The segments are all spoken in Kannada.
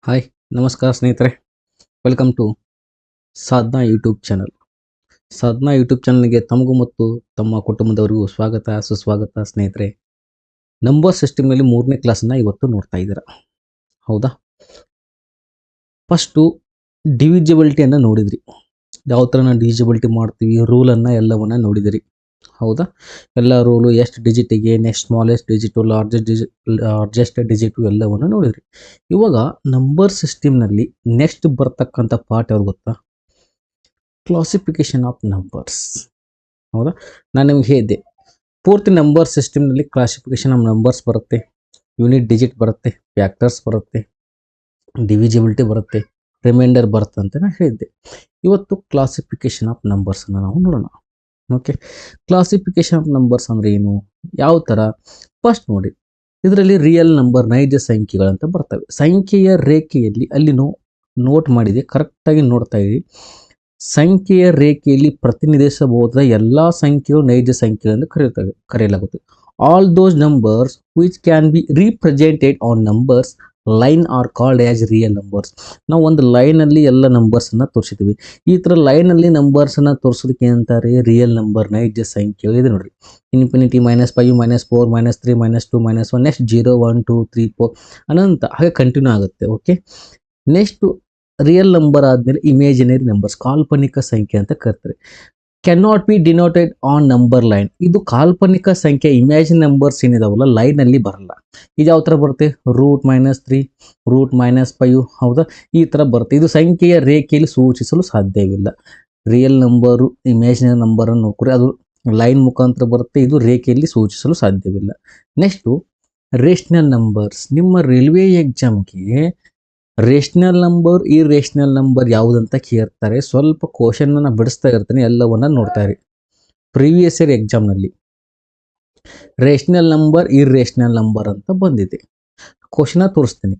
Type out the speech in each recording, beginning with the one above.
ಹಾಯ್ ನಮಸ್ಕಾರ ಸ್ನೇಹಿತರೆ. Welcome to Sadhana YouTube channel. Sadhana YouTube ಚಾನಲ್ಗೆ ತಮಗೂ ಮತ್ತು ತಮ್ಮ ಕುಟುಂಬದವರಿಗೂ ಸ್ವಾಗತ ಸುಸ್ವಾಗತ ಸ್ನೇಹಿತರೆ. ನಂಬರ್ ಸಿಸ್ಟಮ್ನಲ್ಲಿ 3ನೇ ಕ್ಲಾಸನ್ನು ಇವತ್ತು ನೋಡ್ತಾ ಇದ್ದೀರಾ, ಹೌದಾ? ಫಸ್ಟು ಡಿವಿಜಿಬಿಲಿಟಿಯನ್ನು ನೋಡಿದ್ರಿ. ಯಾವ ಥರ ನಾವು ಡಿವಿಜಿಬಿಲಿಟಿ ಮಾಡ್ತೀವಿ, ರೂಲನ್ನು ಎಲ್ಲವನ್ನು ನೋಡಿದಿರಿ, ಹೌದಾ? ಎಲ್ಲ ರೂಲು, ಎಷ್ಟು ಡಿಜಿಟಿಗೆ, next smallest digit, largest digit ಎಲ್ಲವನ್ನು ನೋಡಿದ್ರಿ. ಇವಾಗ ನಂಬರ್ ಸಿಸ್ಟಮ್ನಲ್ಲಿ ನೆಕ್ಸ್ಟ್ ಬರ್ತಕ್ಕಂಥ ಪಾರ್ಟ್ ಯಾವ್ದು ಗೊತ್ತಾ? ಕ್ಲಾಸಿಫಿಕೇಶನ್ ಆಫ್ ನಂಬರ್ಸ್, ಹೌದಾ? ನಾನು ನಿಮ್ಗೆ ಹೇಳಿದ್ದೆ, ಪೂರ್ತಿ ನಂಬರ್ ಸಿಸ್ಟಮ್ನಲ್ಲಿ ಕ್ಲಾಸಿಫಿಕೇಶನ್ ಆಫ್ ನಂಬರ್ಸ್ ಬರುತ್ತೆ, ಯೂನಿಟ್ ಡಿಜಿಟ್ ಬರುತ್ತೆ, ಫ್ಯಾಕ್ಟರ್ಸ್ ಬರುತ್ತೆ, ಡಿವಿಜಿಬಿಲಿಟಿ ಬರುತ್ತೆ, ರಿಮೈಂಡರ್ ಬರುತ್ತೆ ಅಂತ ನಾನು ಹೇಳಿದ್ದೆ. ಇವತ್ತು ಕ್ಲಾಸಿಫಿಕೇಶನ್ ಆಫ್ ನಂಬರ್ಸನ್ನು ನಾವು ನೋಡೋಣ. ಓಕೆ, ಕ್ಲಾಸಿಫಿಕೇಶನ್ ಆಫ್ ನಂಬರ್ಸ್ ಅಂದರೆ ಏನು, ಯಾವ ಥರ? ಫಸ್ಟ್ ನೋಡಿ, ಇದರಲ್ಲಿ ರಿಯಲ್ ನಂಬರ್, ನೈಜ ಸಂಖ್ಯೆಗಳಂತ ಬರ್ತವೆ. ಸಂಖ್ಯೆಯ ರೇಖೆಯಲ್ಲಿ ಅಲ್ಲಿ ನೋಟ್ ಮಾಡಿದೆ, ಕರೆಕ್ಟಾಗಿ ನೋಡ್ತಾ ಇರಿ. ಸಂಖ್ಯೆಯ ರೇಖೆಯಲ್ಲಿ ಪ್ರತಿನಿಧಿಸಬಹುದಾದ ಎಲ್ಲ ಸಂಖ್ಯೆಗಳು ನೈಜ ಸಂಖ್ಯೆಗಳನ್ನು ಕರೆಯಲಾಗುತ್ತದೆ. All those numbers which can B represented on numbers line R called as real numbers. ನಾವು ಒಂದು ಲೈನಲ್ಲಿ ಎಲ್ಲ ನಂಬರ್ಸನ್ನು ತೋರಿಸಿದ್ವಿ. ಈ ಥರ ಲೈನಲ್ಲಿ ನಂಬರ್ಸನ್ನು ತೋರಿಸೋದಕ್ಕೆ ಏನಂತಾರೆ? ರಿಯಲ್ ನಂಬರ್, ನೈಜ ಸಂಖ್ಯೆಗಳು ಇದೆ ನೋಡ್ರಿ. ಇನ್ಫಿನಿಟಿ, -5, -4, -3, -2, -1, ನೆಕ್ಸ್ಟ್ 0, 1, 2, 3, 4 ಅನಂತ, ಹಾಗೆ ಕಂಟಿನ್ಯೂ ಆಗುತ್ತೆ. ಓಕೆ, ನೆಕ್ಸ್ಟು ರಿಯಲ್ ನಂಬರ್ ಆದಮೇಲೆ ಇಮೇಜಿನರಿ ನಂಬರ್ಸ್, ಕಾಲ್ಪನಿಕ ಸಂಖ್ಯೆ ಅಂತ ಕರ್ತಾರೆ. Can not be denoted on number line. ಇದು ಕಾಲ್ಪನಿಕ ಸಂಖ್ಯೆ, ಇಮ್ಯಾಜಿನ್ ನಂಬರ್ಸ್ ಏನಿದಾವಲ್ಲ ಲೈನಲ್ಲಿ ಬರಲ್ಲ. ಇದು ಯಾವ ಥರ ಬರುತ್ತೆ? √-3, √-5, ಹೌದಾ? ಈ ಥರ ಬರುತ್ತೆ. ಇದು ಸಂಖ್ಯೆಯ ರೇಖೆಯಲ್ಲಿ ಸೂಚಿಸಲು ಸಾಧ್ಯವಿಲ್ಲ. ರಿಯಲ್ ನಂಬರು, ಇಮ್ಯಾಜಿನರಿ ನಂಬರನ್ನು ನೋಡ್ಕೊರಿ, ಅದು ಲೈನ್ ಮುಖಾಂತರ ಬರುತ್ತೆ, ಇದು ರೇಖೆಯಲ್ಲಿ ಸೂಚಿಸಲು ಸಾಧ್ಯವಿಲ್ಲ. Next rational numbers. ನಿಮ್ಮ ರೈಲ್ವೆ ಎಕ್ಸಾಮ್ಗೆ ರೇಷನಲ್ ನಂಬರ್, ಈ ರೇಷನಲ್ ನಂಬರ್ ಯಾವುದಂತ ಕೇಳ್ತಾರೆ. ಸ್ವಲ್ಪ ಕ್ವಶನನ್ನು ಬಿಡಿಸ್ತಾ ಇರ್ತಾನೆ, ಎಲ್ಲವನ್ನ ನೋಡ್ತಾ ಇರಿ. ಪ್ರೀವಿಯಸ್ ಇಯರ್ ಎಕ್ಸಾಮ್ನಲ್ಲಿ ರೇಷನಲ್ ನಂಬರ್, ಈ ರೇಷನಲ್ ನಂಬರ್ ಅಂತ ಬಂದಿದೆ. ಕ್ವಶನ ತೋರಿಸ್ತೀನಿ.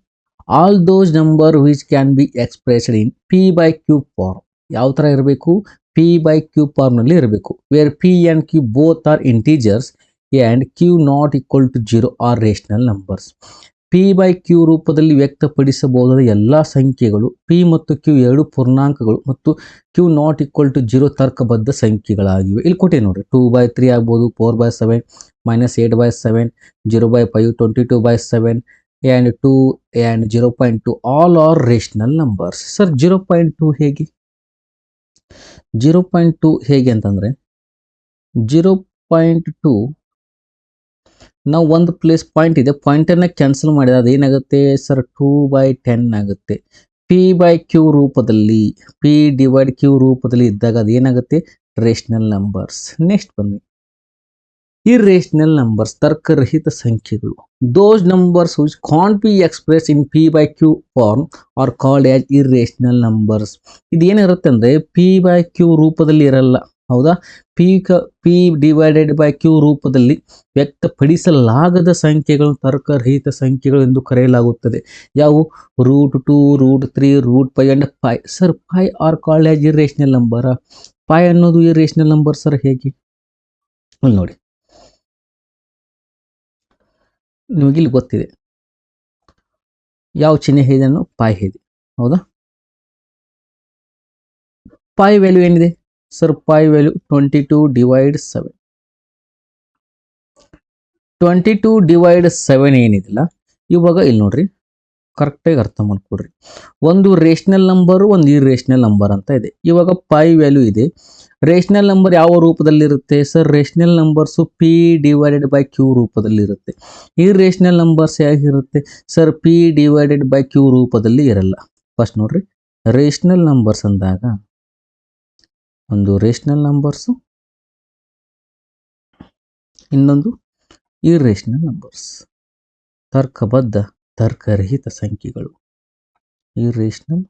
All those number which can be expressed in P/Q form. ಯಾವ ಥರ ಇರಬೇಕು? P/Q ಫಾರ್ಮ್ನಲ್ಲಿ ಇರಬೇಕು. Where P and Q both are integers and Q not equal to 0 are rational numbers. P/Q ರೂಪದಲ್ಲಿ ವ್ಯಕ್ತಪಡಿಸಬಹುದಾದ ಎಲ್ಲ ಸಂಖ್ಯೆಗಳು P ಮತ್ತು Q ಎರಡು ಪೂರ್ಣಾಂಕಗಳು ಮತ್ತು Q ನಾಟ್ ಈಕ್ವಲ್ ಟು 0 ತರ್ಕಬದ್ಧ ಸಂಖ್ಯೆಗಳಾಗಿವೆ. ಇಲ್ಲಿ ಕೊಟ್ಟೆ ನೋಡ್ರಿ, 2/3 ಆಗ್ಬೋದು, 4/7, -8/7, 0/5, 22/7 and 2 and 0.2 all are rational numbers. Sir 0.2 ಹೇಗೆ? 0.2 ಹೇಗೆ ಅಂತಂದರೆ 0.2 ನಾವು ಒಂದು ಪ್ಲೇಸ್ ಪಾಯಿಂಟ್ ಇದೆ, ಪಾಯಿಂಟನ್ನು ಕ್ಯಾನ್ಸಲ್ ಮಾಡಿದ್ರೆ ಅದೇನಾಗುತ್ತೆ ಸರ್? 2/10 ಆಗುತ್ತೆ. P/Q ರೂಪದಲ್ಲಿ, P/Q ರೂಪದಲ್ಲಿ ಇದ್ದಾಗ ಅದೇನಾಗುತ್ತೆ? Rational numbers. ನೆಕ್ಸ್ಟ್ ಬನ್ನಿ, ಇರ್ರೇಷನಲ್ ನಂಬರ್ಸ್, ತರ್ಕರಹಿತ ಸಂಖ್ಯೆಗಳು. Those numbers which can't be express in P/Q form are called as irrational numbers. ಇದೇನಿರುತ್ತೆ ಅಂದರೆ P/Q ರೂಪದಲ್ಲಿ ಇರಲ್ಲ, ಹೌದಾ? P/Q ರೂಪದಲ್ಲಿ ವ್ಯಕ್ತಪಡಿಸಲಾಗದ ಸಂಖ್ಯೆಗಳು ತರ್ಕರಹಿತ ಸಂಖ್ಯೆಗಳು ಎಂದು ಕರೆಯಲಾಗುತ್ತದೆ. ಯಾವುವು? √2, √3, √5 and 5. Sir 5 R called as irrational number. 5 ಅನ್ನೋದು ಇರ್ರೇಷನಲ್ ನಂಬರ್ ಸರ್ ಹೇಗೆ? ಅಲ್ಲಿ ನೋಡಿ, ನಿಮಗಿಲ್ಲಿ ಗೊತ್ತಿದೆ ಯಾವ ಚಿಹ್ನೆ ಇದೆ, ಪೈ ಇದೆ, ಹೌದಾ? ಪೈ ವ್ಯಾಲ್ಯೂ ಏನಿದೆ ಸರ್? Pi value 22/7. 22/7 ಏನಿದಿಲ್ಲ, ಇವಾಗ ಇಲ್ಲಿ ನೋಡ್ರಿ, ಕರೆಕ್ಟಾಗಿ ಅರ್ಥ ಮಾಡ್ಕೊಡ್ರಿ. ಒಂದು ರೇಷನಲ್ ನಂಬರು, ಒಂದು ಇರ್ರೇಷನಲ್ ನಂಬರ್ ಅಂತ ಇದೆ. ಇವಾಗ ಪೈ ವ್ಯಾಲ್ಯೂ ಇದೆ. ರೇಷನಲ್ ನಂಬರ್ ಯಾವ ರೂಪದಲ್ಲಿರುತ್ತೆ ಸರ್? ರೇಷನಲ್ ನಂಬರ್ಸು P/Q ರೂಪದಲ್ಲಿರುತ್ತೆ. ಇರ್ರೇಷನಲ್ ನಂಬರ್ಸ್ ಹೇಗಿರುತ್ತೆ ಸರ್? P/Q ರೂಪದಲ್ಲಿ ಇರಲ್ಲ. ಫಸ್ಟ್ ನೋಡ್ರಿ, ರೇಷನಲ್ ನಂಬರ್ಸ್ ಅಂದಾಗ ಒಂದು ರೇಷನಲ್ ನಂಬರ್ಸು, ಇನ್ನೊಂದು ಇರ್ರೇಷನಲ್ ನಂಬರ್ಸ್, ತರ್ಕಬದ್ಧ ತರ್ಕರಹಿತ ಸಂಖ್ಯೆಗಳು, ಇರ್ರೇಷನಲ್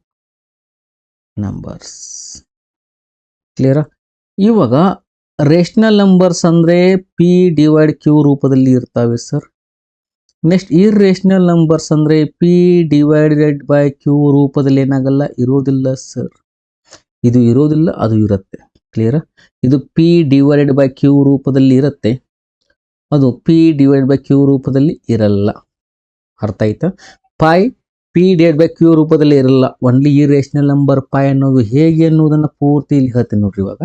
ನಂಬರ್ಸ್. ಕ್ಲಿಯರಾ? ಇವಾಗ ರೇಷನಲ್ ನಂಬರ್ಸ್ ಅಂದರೆ P/Q ರೂಪದಲ್ಲಿ ಇರ್ತವೆ ಸರ್. ನೆಕ್ಸ್ಟ್ ಇರ್ರೇಷನಲ್ ನಂಬರ್ಸ್ ಅಂದರೆ P/Q ರೂಪದಲ್ಲಿ ಏನಾಗಲ್ಲ, ಇರೋದಿಲ್ಲ ಸರ್. ಇದು ಇರೋದಿಲ್ಲ, ಅದು ಇರುತ್ತೆ. ಕ್ಲಿಯರಾ? ಇದು P/Q ರೂಪದಲ್ಲಿ ಇರುತ್ತೆ, ಅದು P/Q ರೂಪದಲ್ಲಿ ಇರಲ್ಲ. ಅರ್ಥ ಆಯ್ತಾ? Pi P divide by Q ರೂಪದಲ್ಲಿ ಇರಲ್ಲ, ಒನ್ಲಿ ಈ ರೇಷನಲ್ ನಂಬರ್ ಪೈ ಅನ್ನೋದು ಹೇಗೆ ಅನ್ನೋದನ್ನ ಪೂರ್ತಿ ಇಲ್ಲಿ ಹೇಳ್ತೀನಿ ನೋಡ್ರಿ. ಇವಾಗ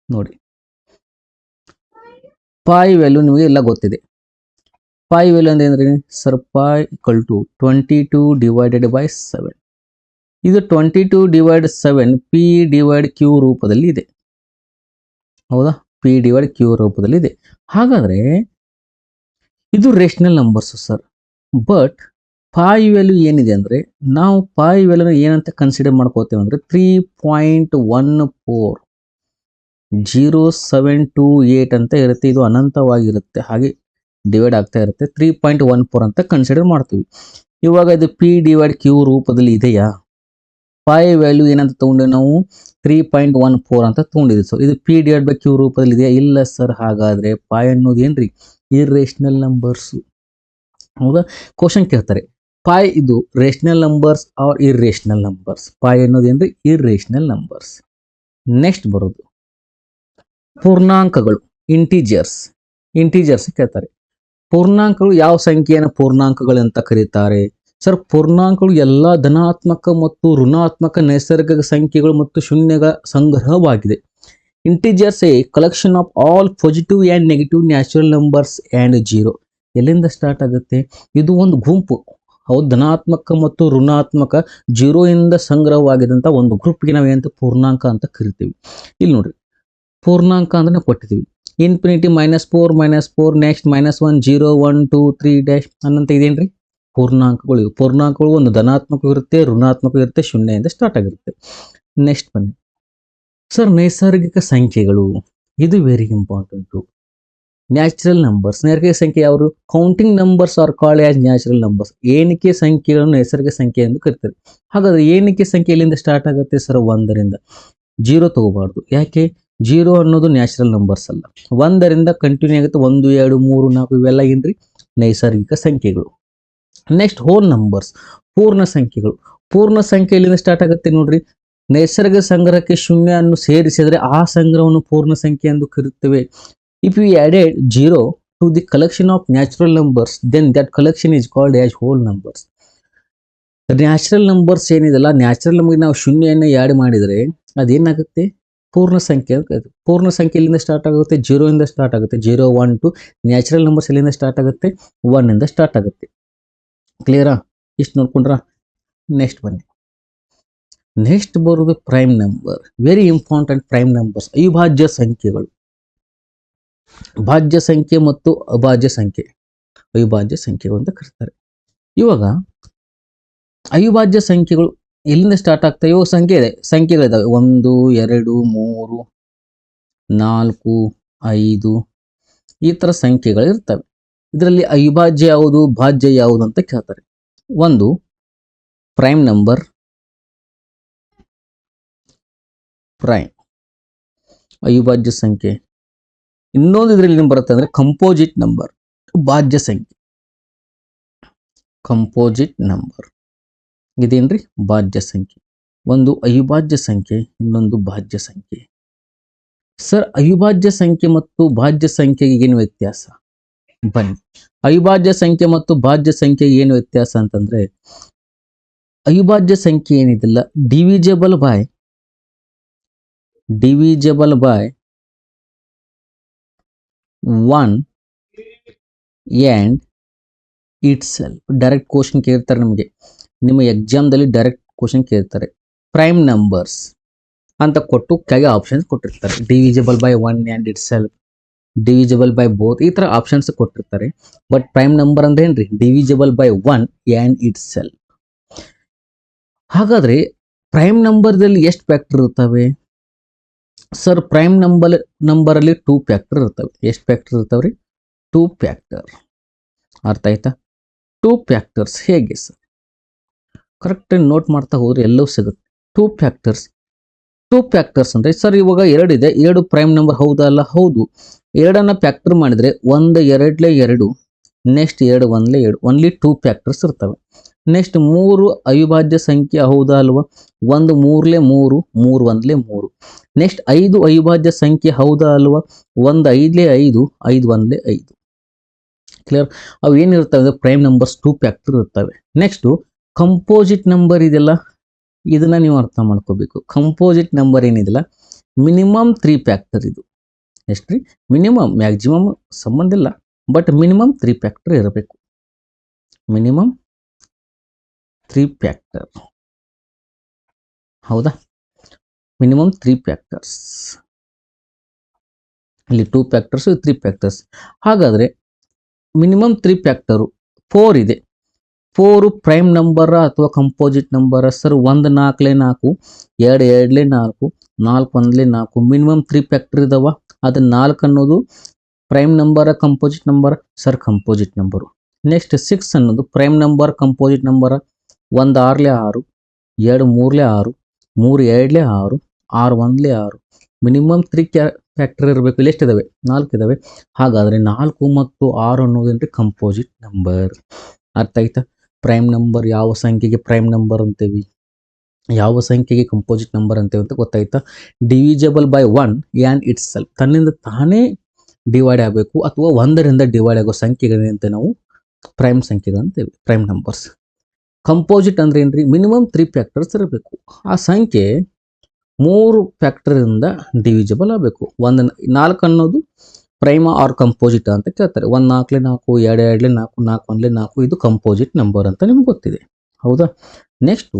ನೋಡಿ, ಪೈ ವ್ಯಾಲ್ಯೂ ನಿಮಗೆ ಎಲ್ಲ ಗೊತ್ತಿದೆ. ಪೈ ವ್ಯಾಲ್ಯೂ ಅಂದ್ರೆ sir pi equal to 22 divided by 7. ಇದು 22 ಡಿವೈಡ್ 7 ಪಿ ಡಿವೈಡ್ ಕ್ಯೂ ರೂಪದಲ್ಲಿ ಇದೆ, ಹೌದಾ? ಪಿ ಡಿವೈಡ್ ಕ್ಯೂ ರೂಪದಲ್ಲಿ ಇದೆ. ಹಾಗಾದ್ರೆ ಇದು rational numbers sir. But pi value ಏನಿದೆ ಅಂದ್ರೆ, ನಾವು ಪೈ ವ್ಯಾಲ್ಯೂನ ಏನಂತ ಕನ್ಸಿಡರ್ ಮಾಡ್ಕೋತೇವೆ ಅಂದ್ರೆ 3.140728 ಅಂತ ಇರುತ್ತೆ. ಇದು ಅನಂತವಾಗಿರುತ್ತೆ, ಹಾಗೆ ಡಿವೈಡ್ ಆಗ್ತಾ ಇರುತ್ತೆ. 3.14 ಅಂತ ಕನ್ಸಿಡರ್ ಮಾಡ್ತೀವಿ. ಇವಾಗ ಇದು ಪಿ ಡಿವೈಡ್ ಕ್ಯೂ ರೂಪದಲ್ಲಿ ಇದೆಯಾ? ಪೈ ವ್ಯಾಲ್ಯೂ ಏನಂತ ತಗೊಂಡಿವಿ ನಾವು? 3.14 ಅಂತ ತಗೊಂಡಿದ್ವಿ. ಸೊ ಇದು ಪಿ ಡಿವೈಡ್ ಬೈ ಕ್ಯೂ ರೂಪದಲ್ಲಿ ಇದೆಯಾ? ಇಲ್ಲ ಸರ್. ಹಾಗಾದ್ರೆ ಪೈ ಅನ್ನೋದು ಏನ್ರಿ? ಇರ್ರೇಷನಲ್ ನಂಬರ್ಸ್, ಹೌದಾ? ಕ್ವಶನ್ ಕೇಳ್ತಾರೆ, ಪೈ ಇದು rational numbers or irrational numbers? Pi ಅನ್ನೋದು ಏನ್ರಿ? Irrational numbers. ನೆಕ್ಸ್ಟ್ ಬರೋದು ಪೂರ್ಣಾಂಕಗಳು, ಇಂಟಿಜರ್ಸ್. ಇಂಟಿಜರ್ಸ್ ಕೇಳ್ತಾರೆ. ಪೂರ್ಣಾಂಕಗಳು ಯಾವ ಸಂಖ್ಯೆಯನ್ನು ಪೂರ್ಣಾಂಕಗಳು ಅಂತ ಕರೀತಾರೆ? ಸರ್, ಪೂರ್ಣಾಂಕಗಳು ಎಲ್ಲಾ ಧನಾತ್ಮಕ ಮತ್ತು ಋಣಾತ್ಮಕ ನೈಸರ್ಗಿಕ ಸಂಖ್ಯೆಗಳು ಮತ್ತು ಶೂನ್ಯಗಳ ಸಂಗ್ರಹವಾಗಿದೆ. Integers A collection of all positive and negative natural numbers and zero. ಎಲ್ಲಿಂದ ಸ್ಟಾರ್ಟ್ ಆಗುತ್ತೆ? ಇದು ಒಂದು ಗುಂಪು, ಹೌದು. ಧನಾತ್ಮಕ ಮತ್ತು ಋಣಾತ್ಮಕ ಜೀರೋ ಇಂದ ಸಂಗ್ರಹವಾಗಿದ್ದಂಥ ಒಂದು ಗ್ರೂಪ್ಗೆ ನಾವು ಏನಂತ ಪೂರ್ಣಾಂಕ ಅಂತ ಕರಿತೀವಿ. ಇಲ್ಲಿ ನೋಡ್ರಿ, ಪೂರ್ಣಾಂಕ ಅಂದ್ರೆ ನಾವು ಕೊಟ್ಟಿದ್ದೀವಿ ಇನ್ಫಿನಿಟಿ -4 ನೆಕ್ಸ್ಟ್ -1 0 1 2 3 ಡ್ಯಾಶ್ ಅನ್ನಂತ ಇದೇನ್ರಿ? ಪೂರ್ಣಾಂಕಗಳು. ಇವು ಪೂರ್ಣಾಂಕಗಳು ಒಂದು ಧನಾತ್ಮಕ ಇರುತ್ತೆ, ಋಣಾತ್ಮಕ ಇರುತ್ತೆ, ಶೂನ್ಯದಿಂದ ಸ್ಟಾರ್ಟ್ ಆಗಿರುತ್ತೆ. ನೆಕ್ಸ್ಟ್ ಬನ್ನಿ ಸರ್, ನೈಸರ್ಗಿಕ ಸಂಖ್ಯೆಗಳು. ಇದು ವೆರಿ ಇಂಪಾರ್ಟೆಂಟು. ನ್ಯಾಚುರಲ್ ನಂಬರ್ಸ್, ನೈಸರ್ಗಿಕ ಸಂಖ್ಯೆ ಯಾವುದು? Counting numbers are called as natural numbers. ಎಣಿಕೆ ಸಂಖ್ಯೆಗಳನ್ನು ನೈಸರ್ಗಿಕ ಸಂಖ್ಯೆ ಎಂದು ಕರೀತಾರೆ. ಹಾಗಾದ್ರೆ ಎಣಿಕೆ ಸಂಖ್ಯೆ ಎಲ್ಲಿಂದ ಸ್ಟಾರ್ಟ್ ಆಗುತ್ತೆ ಸರ್? 1ರಿಂದ. 0 ತಗೋಬಾರ್ದು. ಯಾಕೆ? 0 ಅನ್ನೋದು ನ್ಯಾಚುರಲ್ ನಂಬರ್ಸ್ ಅಲ್ಲ. 1ರಿಂದ ಕಂಟಿನ್ಯೂ ಆಗುತ್ತೆ. 1 2 3 4 ಇವೆಲ್ಲ ಏನ್ರಿ? ನೈಸರ್ಗಿಕ ಸಂಖ್ಯೆಗಳು. ನೆಕ್ಸ್ಟ್ ಹೋಲ್ ನಂಬರ್ಸ್, ಪೂರ್ಣ ಸಂಖ್ಯೆಗಳು. ಪೂರ್ಣ ಸಂಖ್ಯೆ ಎಲ್ಲಿಂದ ಸ್ಟಾರ್ಟ್ ಆಗುತ್ತೆ ನೋಡ್ರಿ? ನೈಸರ್ಗಿಕ ಸಂಗ್ರಹಕ್ಕೆ ಶೂನ್ಯ ಅನ್ನು ಸೇರಿಸಿದರೆ ಆ ಸಂಗ್ರಹವನ್ನು ಪೂರ್ಣ ಸಂಖ್ಯೆ ಎಂದು ಕರೆಯುತ್ತೇವೆ. If you added 0 to the collection of natural numbers then that collection is called as hole numbers. Natural numbers ಏನಿದೆಲ್ಲ, ನ್ಯಾಚುರಲ್ ನಂಬರ್ಗೆ ನಾವು ಶೂನ್ಯವನ್ನು ಆ್ಯಡ್ ಮಾಡಿದರೆ ಅದೇನಾಗುತ್ತೆ? ಪೂರ್ಣ ಸಂಖ್ಯೆ. ಪೂರ್ಣ ಸಂಖ್ಯೆ ಎಲ್ಲಿಂದ ಸ್ಟಾರ್ಟ್ ಆಗುತ್ತೆ? 0 ಇಂದ ಸ್ಟಾರ್ಟ್ ಆಗುತ್ತೆ. 0 1 2. ನ್ಯಾಚುರಲ್ ನಂಬರ್ಸ್ ಎಲ್ಲಿಂದ ಸ್ಟಾರ್ಟ್ ಆಗುತ್ತೆ? 1 ಇಂದ ಸ್ಟಾರ್ಟ್ ಆಗುತ್ತೆ. ಕ್ಲಿಯರಾ? ಇಷ್ಟು ನೋಡ್ಕೊಂಡ್ರ? ನೆಕ್ಸ್ಟ್ ಬನ್ನಿ. ನೆಕ್ಸ್ಟ್ ಬರೋದು prime number. Very important prime numbers. ಅವಿಭಾಜ್ಯ ಸಂಖ್ಯೆಗಳು. ಭಾಜ್ಯ ಸಂಖ್ಯೆ ಮತ್ತು ಅಭಾಜ್ಯ ಸಂಖ್ಯೆ, ಅವಿಭಾಜ್ಯ ಸಂಖ್ಯೆಗಳು ಅಂತ ಕರೀತಾರೆ. ಇವಾಗ ಅವಿಭಾಜ್ಯ ಸಂಖ್ಯೆಗಳು ಎಲ್ಲಿಂದ ಸ್ಟಾರ್ಟ್ ಆಗ್ತವೆ? ಇವು ಸಂಖ್ಯೆಗಳಿದಾವೆ 1 2 3 4 5 ಈ ಥರ ಸಂಖ್ಯೆಗಳು ಇರ್ತವೆ. ಇದರಲ್ಲಿ ಅವಿಭಾಜ್ಯ ಯಾವುದು, ಭಾಜ್ಯ ಯಾವುದು ಅಂತ ಕೇಳ್ತಾರೆ. ಒಂದು ಪ್ರೈಮ್ ನಂಬರ್, ಪ್ರೈಮ್ ಅವಿಭಾಜ್ಯ ಸಂಖ್ಯೆ. ಇನ್ನೊಂದು ಇದರಲ್ಲಿ ಏನು ಬರುತ್ತೆ ಅಂದ್ರೆ ಕಂಪೋಸಿಟ್ ನಂಬರ್, ಭಾಜ್ಯ ಸಂಖ್ಯೆ. ಕಂಪೋಸಿಟ್ ನಂಬರ್ ಇದೇನ್ರಿ? ಭಾಜ್ಯ ಸಂಖ್ಯೆ. ಒಂದು ಅವಿಭಾಜ್ಯ ಸಂಖ್ಯೆ, ಇನ್ನೊಂದು ಭಾಜ್ಯ ಸಂಖ್ಯೆ. ಸರ್, ಅವಿಭಾಜ್ಯ ಸಂಖ್ಯೆ ಮತ್ತು ಭಾಜ್ಯ ಸಂಖ್ಯೆಗೆ ಏನು ವ್ಯತ್ಯಾಸ? ಬನ್ನಿ, ಅವಿಭಾಜ್ಯ ಸಂಖ್ಯೆ ಮತ್ತು ಭಾಜ್ಯ ಸಂಖ್ಯೆಗೆ ಏನು ವ್ಯತ್ಯಾಸ ಅಂತಂದ್ರೆ, ಅವಿಭಾಜ್ಯ ಸಂಖ್ಯೆ ಏನಿದೆಲ್ಲ divisible by 1 and itself. Direct question ಕೇಳ್ತಾರೆ ನಮಗೆ, ನಿಮ್ಮ ಎಕ್ಸಾಮ್ದಲ್ಲಿ ಡೈರೆಕ್ಟ್ ಕ್ವಶನ್ ಕೇಳ್ತಾರೆ. ಪ್ರೈಮ್ ನಂಬರ್ಸ್ ಅಂತ ಕೊಟ್ಟು ಕೆಳಗೆ ಆಪ್ಷನ್ಸ್ ಕೊಟ್ಟಿರ್ತಾರೆ. Divisible by 1 and itself, divisible by both, ಈ ಥರ ಆಪ್ಷನ್ಸ್ ಕೊಟ್ಟಿರ್ತಾರೆ. ಬಟ್ ಪ್ರೈಮ್ ನಂಬರ್ ಅಂದ್ರೆ ಏನ್ರಿ? Divisible by 1 and itself. ಹಾಗಾದ್ರೆ ಪ್ರೈಮ್ ನಂಬರ್ದಲ್ಲಿ ಎಷ್ಟು ಫ್ಯಾಕ್ಟರ್ ಇರ್ತವೆ ಸರ್? ಪ್ರೈಮ್ ನಂಬರಲ್ಲಿ 2 ಫ್ಯಾಕ್ಟರ್ ಇರ್ತವೆ. ಎಷ್ಟು ಫ್ಯಾಕ್ಟರ್ ಇರ್ತಾವ್ರಿ? 2 ಫ್ಯಾಕ್ಟರ್. ಅರ್ಥ ಆಯ್ತಾ? 2 ಫ್ಯಾಕ್ಟರ್ಸ್ ಹೇಗೆ ಸರ್? ಕರೆಕ್ಟ್ ನೋಟ್ ಮಾಡ್ತಾ ಹೋದ್ರೆ ಎಲ್ಲವೂ ಸಿಗುತ್ತೆ. 2 ಫ್ಯಾಕ್ಟರ್ಸ್ ಅಂದ್ರೆ ಸರ್, ಇವಾಗ 2 ಇದೆ, 2 ಪ್ರೈಮ್ ನಂಬರ್ ಹೌದಾ ಅಲ್ಲ? ಹೌದು. 2ಅನ್ನ ಫ್ಯಾಕ್ಟರ್ ಮಾಡಿದ್ರೆ 1 2 2, ನೆಕ್ಸ್ಟ್ 2 1 2, ಓನ್ಲಿ 2 ಫ್ಯಾಕ್ಟರ್ಸ್ ಇರ್ತವೆ. ನೆಕ್ಸ್ಟ್ 3 ಅವಿಭಾಜ್ಯ ಸಂಖ್ಯೆ ಹೌದಾ ಅಲ್ವಾ? 1 3 3, 3 1 3. ನೆಕ್ಸ್ಟ್ 5 ಅವಿಭಾಜ್ಯ ಸಂಖ್ಯೆ ಹೌದಾ ಅಲ್ವಾ? 1 5 5, 5 1 5. ಕ್ಲಿಯರ್. ಅವು ಏನಿರ್ತವೆ ಪ್ರೈಮ್ ನಂಬರ್ಸ್ 2 ಫ್ಯಾಕ್ಟರ್ ಇರ್ತವೆ. ನೆಕ್ಸ್ಟು ಕಂಪೋಸಿಟ್ ನಂಬರ್ ಇದೆಯಲ್ಲ, ಇದನ್ನ ನೀವು ಅರ್ಥ ಮಾಡ್ಕೋಬೇಕು. ಕಂಪೋಸಿಟ್ ನಂಬರ್ ಏನಿದೆಯಲ್ಲ ಮಿನಿಮಮ್ 3 ಫ್ಯಾಕ್ಟರ್ ಇದು. ಎಷ್ಟು ರೀ? ಮಿನಿಮಮ್, ಮ್ಯಾಕ್ಸಿಮಮ್ ಸಂಬಂಧ ಇಲ್ಲ, ಬಟ್ ಮಿನಿಮಮ್ 3 ಫ್ಯಾಕ್ಟರ್ ಇರಬೇಕು. Minimum 3 factor. ಹೌದಾ? Minimum 3 factors. ಇಲ್ಲಿ 2 ಫ್ಯಾಕ್ಟರ್ಸ್ 3 ಫ್ಯಾಕ್ಟರ್ಸ್. ಹಾಗಾದರೆ ಮಿನಿಮಮ್ 3 ಫ್ಯಾಕ್ಟರು 4 ಇದೆ. 4 ಪ್ರೈಮ್ ನಂಬರ ಅಥವಾ composite number? Sir 1 4 4, 2 2 4, 4 1 4, minimum 3 factor ಇದಾವ. ಅದು 4 ಅನ್ನೋದು ಪ್ರೈಮ್ ನಂಬರ composite number? Sir composite number. Next 6 ಅನ್ನೋದು prime number composite number? 1 6 6, 2 3 6, 3 2 6, 6 1 6, minimum 3 factor ಇರಬೇಕು. ಇಲ್ಲಿ ಎಷ್ಟಿದಾವೆ? 4 ಇದಾವೆ. ಹಾಗಾದರೆ 4 ಮತ್ತು 6 ಅನ್ನೋದೇನ್ರಿ ಕಂಪೋಸಿಟ್ ನಂಬರ್. ಅರ್ಥ ಆಯ್ತಾ? ಪ್ರೈಮ್ ನಂಬರ್ ಯಾವ ಸಂಖ್ಯೆಗೆ ಪ್ರೈಮ್ ನಂಬರ್ ಅಂತೇವಿ, ಯಾವ ಸಂಖ್ಯೆಗೆ ಕಂಪೋಸಿಟ್ ನಂಬರ್ ಅಂತೇವೆ ಅಂತ ಗೊತ್ತಾಯ್ತಾ? ಡಿವಿಜಬಲ್ ಬೈ 1 ಆ್ಯಂಡ್ ಇಟ್ಸ್ ಸೆಲ್ಫ್, ತನ್ನಿಂದ ತಾನೇ ಡಿವೈಡ್ ಆಗಬೇಕು ಅಥವಾ 1ರಿಂದ ಡಿವೈಡ್ ಆಗೋ ಸಂಖ್ಯೆಗಳಂತೆ ನಾವು ಪ್ರೈಮ್ ಸಂಖ್ಯೆಗಳಂತೇವೆ, ಪ್ರೈಮ್ ನಂಬರ್ಸ್. ಕಂಪೋಸಿಟ್ ಅಂದ್ರೆ ಏನ್ರಿ? ಮಿನಿಮಮ್ 3 ಫ್ಯಾಕ್ಟರ್ಸ್ ಇರಬೇಕು. ಆ ಸಂಖ್ಯೆ 3 ಫ್ಯಾಕ್ಟರಿಂದ ಡಿವಿಜಬಲ್ ಆಗಬೇಕು. 4 ಅನ್ನೋದು ಪ್ರೈಮ್ ಆರ್ ಕಂಪೋಸಿಟ್ ಅಂತ ಕೇಳ್ತಾರೆ. 1 4 4, 2 2 4, 4 1 4, ಇದು ಕಂಪೋಸಿಟ್ ನಂಬರ್ ಅಂತ ನಿಮ್ಗೆ ಗೊತ್ತಿದೆ. ಹೌದಾ? ನೆಕ್ಸ್ಟು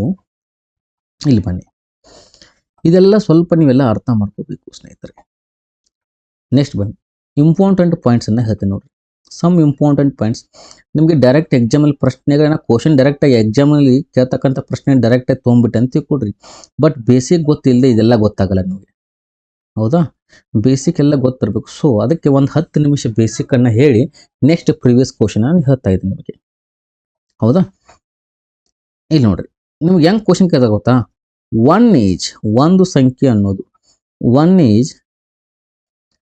ಇಲ್ಲಿ ಬನ್ನಿ, ಇದೆಲ್ಲ ಸ್ವಲ್ಪ ನೀವೆಲ್ಲ ಅರ್ಥ ಮಾಡ್ಕೋಬೇಕು ಸ್ನೇಹಿತರೆ. ನೆಕ್ಸ್ಟ್ ಬನ್ನಿ, ಇಂಪಾರ್ಟೆಂಟ್ ಪಾಯಿಂಟ್ಸನ್ನು ಹೇಳ್ತೀನಿ ನೋಡ್ರಿ. ಸಮ್ ಇಂಪಾರ್ಟೆಂಟ್ ಪಾಯಿಂಟ್ಸ್ ನಿಮಗೆ ಡೈರೆಕ್ಟ್ ಎಕ್ಸಾಮಲ್ಲಿ ಪ್ರಶ್ನೆಗಳನ್ನ ಕ್ವಶನ್ ಡೈರೆಕ್ಟಾಗಿ ಎಕ್ಸಾಮಲ್ಲಿ ಕೇಳ್ತಕ್ಕಂಥ ಪ್ರಶ್ನೆ ಡೈರೆಕ್ಟಾಗಿ ತೊಗೊಂಬಿಟ್ಟೆ ಅಂತ ತಿಳ್ಕೊಡ್ರಿ. ಬಟ್ ಬೇಸಿಕ್ ಗೊತ್ತಿಲ್ಲದೆ ಇದೆಲ್ಲ ಗೊತ್ತಾಗಲ್ಲ ನಿಮಗೆ. ಹೌದಾ? ಬೇಸಿಕ್ ಎಲ್ಲ ಗೊತ್ತಿರಬೇಕು. ಸೊ ಅದಕ್ಕೆ ಒಂದು 10 ನಿಮಿಷ ಬೇಸಿಕ್ಕನ್ನು ಹೇಳಿ ನೆಕ್ಸ್ಟ್ ಪ್ರಿವಿಯಸ್ ಕ್ವಶನ್ ನಾನು ಹೇಳ್ತಾ ಇದ್ದೀನಿ ನಿಮಗೆ. ಹೌದಾ? ಇಲ್ಲಿ ನೋಡ್ರಿ, ನಿಮ್ಗೆ ಹೆಂಗೆ ಕ್ವಶನ್ ಕೇಳ್ದಾಗ ಗೊತ್ತಾ? ಒನ್ ಈಜ್, ಒಂದು ಸಂಖ್ಯೆ ಅನ್ನೋದು, ಒನ್ ಈಜ್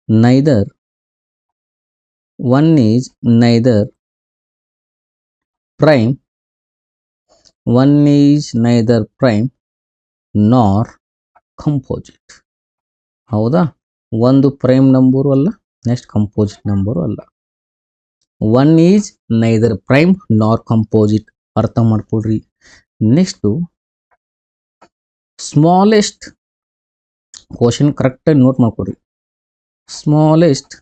neither prime, one is neither prime nor composite. ಹೌದಾ? ಒಂದು ಪ್ರೈಮ್ ನಂಬರು ಅಲ್ಲ, ನೆಕ್ಸ್ಟ್ ಕಂಪೋಸಿಟ್ ನಂಬರು ಅಲ್ಲ. ಒನ್ ಈಸ್ ನೈದರ್ ಪ್ರೈಮ್ ನಾರ್ ಕಂಪೋಸಿಟ್, ಅರ್ಥ ಮಾಡ್ಕೊಡ್ರಿ. ನೆಕ್ಸ್ಟು ಸ್ಮಾಲೆಸ್ಟ್, ಕ್ವಶನ್ ಕರೆಕ್ಟಾಗಿ ನೋಟ್ ಮಾಡ್ಕೊಡ್ರಿ. ಸ್ಮಾಲೆಸ್ಟ್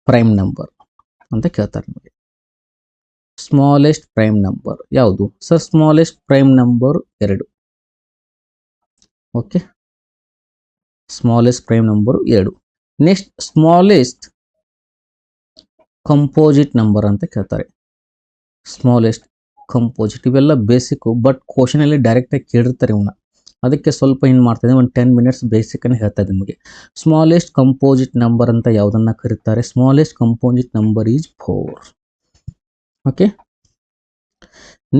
ಪ್ರೈಮ್ ನಂಬರ್ ಅಂತ ಕೇಳ್ತಾರೆ ನಿಮಗೆ. ಸ್ಮಾಲೆಸ್ಟ್ ಪ್ರೈಮ್ ನಂಬರ್ ಯಾವುದು sir? Smallest prime number 2. Okay, smallest prime number 2. Next smallest composite number ಅಂತ ಕೇಳ್ತಾರೆ. ಸ್ಮಾಲೆಸ್ಟ್ ಕಂಪೋಸಿಟ್, ಇವೆಲ್ಲ ಬೇಸಿಕ್, ಬಟ್ ಕ್ವಶನಲ್ಲಿ ಡೈರೆಕ್ಟಾಗಿ ಕೇಳಿರ್ತಾರೆ ಇವನ್ನ. ಅದಕ್ಕೆ ಸ್ವಲ್ಪ ಏನು ಮಾಡ್ತಾಯಿದ್ದೀನಿ, ಒಂದು 10 ಮಿನಿಟ್ಸ್ ಬೇಸಿಕ್ಕನ್ನು ಹೇಳ್ತಾ ಇದ್ದೀನಿ ನಿಮಗೆ. ಸ್ಮಾಲೆಸ್ಟ್ ಕಂಪೋಸಿಟ್ ನಂಬರ್ ಅಂತ ಯಾವುದನ್ನು ಕರೀತಾರೆ? Smallest composite number is 4. Okay,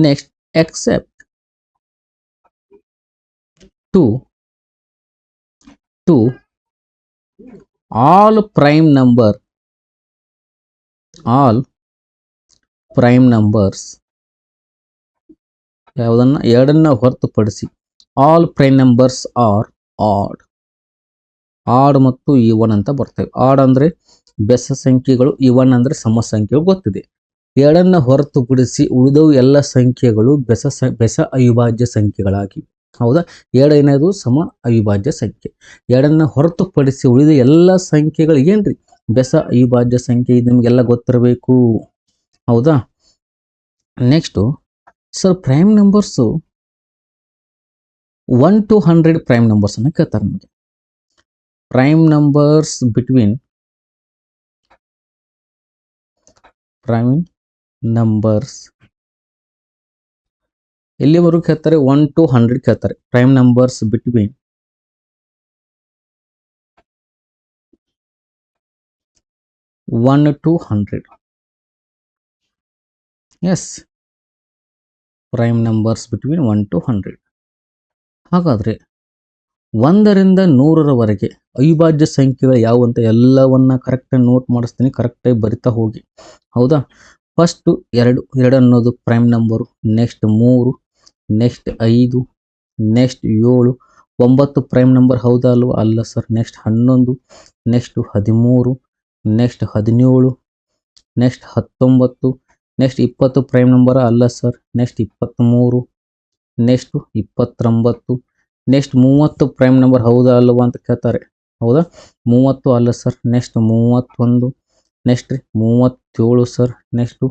next except two all prime numbers ಯಾವುದನ್ನ? 2 ಹೊರತುಪಡಿಸಿ. All prime numbers are odd ಮತ್ತು ಈವನ್ ಅಂತ ಬರ್ತವೆ. ಆಡ್ ಅಂದರೆ ಬೆಸ ಸಂಖ್ಯೆಗಳು, ಈವನ್ ಅಂದರೆ ಸಮ ಸಂಖ್ಯೆಗಳು ಗೊತ್ತಿದೆ. 2 ಹೊರತುಪಡಿಸಿ ಉಳಿದವು ಎಲ್ಲ ಸಂಖ್ಯೆಗಳು ಬೆಸ ಅವಿಭಾಜ್ಯ ಸಂಖ್ಯೆಗಳಾಗಿವೆ. ಹೌದಾ? 2 ಏನಾದ್ರು ಸಮ ಅವಿಭಾಜ್ಯ ಸಂಖ್ಯೆ. 2 ಹೊರತುಪಡಿಸಿ ಉಳಿದ ಎಲ್ಲ ಸಂಖ್ಯೆಗಳು ಏನ್ರಿ? ಬೆಸ ಅವಿಭಾಜ್ಯ ಸಂಖ್ಯೆ. ಇದು ನಿಮಗೆಲ್ಲ ಗೊತ್ತಿರಬೇಕು. ಹೌದಾ? Next sir prime numbers 1 to 100 prime numbers ಅನ್ನು ಕೇಳ್ತಾರೆ ನಿಮಗೆ. Prime numbers between prime numbers ಎಲ್ಲಿವರೆಗೂ ಕೇಳ್ತಾರೆ? 1 to 100 ಕೇಳ್ತಾರೆ. Prime numbers between 1 to 100. Yes, prime numbers between 1 to 100. ಹಾಗಾದರೆ 1ರಿಂದ 100ರವರೆಗೆ ಅವಿಭಾಜ್ಯ ಸಂಖ್ಯೆಗಳು ಯಾವುವು ಅಂತ ಎಲ್ಲವನ್ನ ಕರೆಕ್ಟಾಗಿ ನೋಟ್ ಮಾಡಿಸ್ತೀನಿ, ಕರೆಕ್ಟಾಗಿ ಬರಿತಾ ಹೋಗಿ. ಹೌದಾ? ಫಸ್ಟು 2 ಅನ್ನೋದು prime number. Next 3, next 5, next 7, 9 prime number. ಹೌದಾ ಅಲ್ವಾ? ಅಲ್ಲ sir. Next 11, next 13, next 17, next 19, next 20 prime number ಅಲ್ಲ sir. Next 23, next 29, next 30 prime number ಹೌದಾ ಅಲ್ವಾ ಅಂತ ಕೇಳ್ತಾರೆ. ಹೌದಾ? 30 ಅಲ್ಲ sir. Next 31, next 37 sir. Next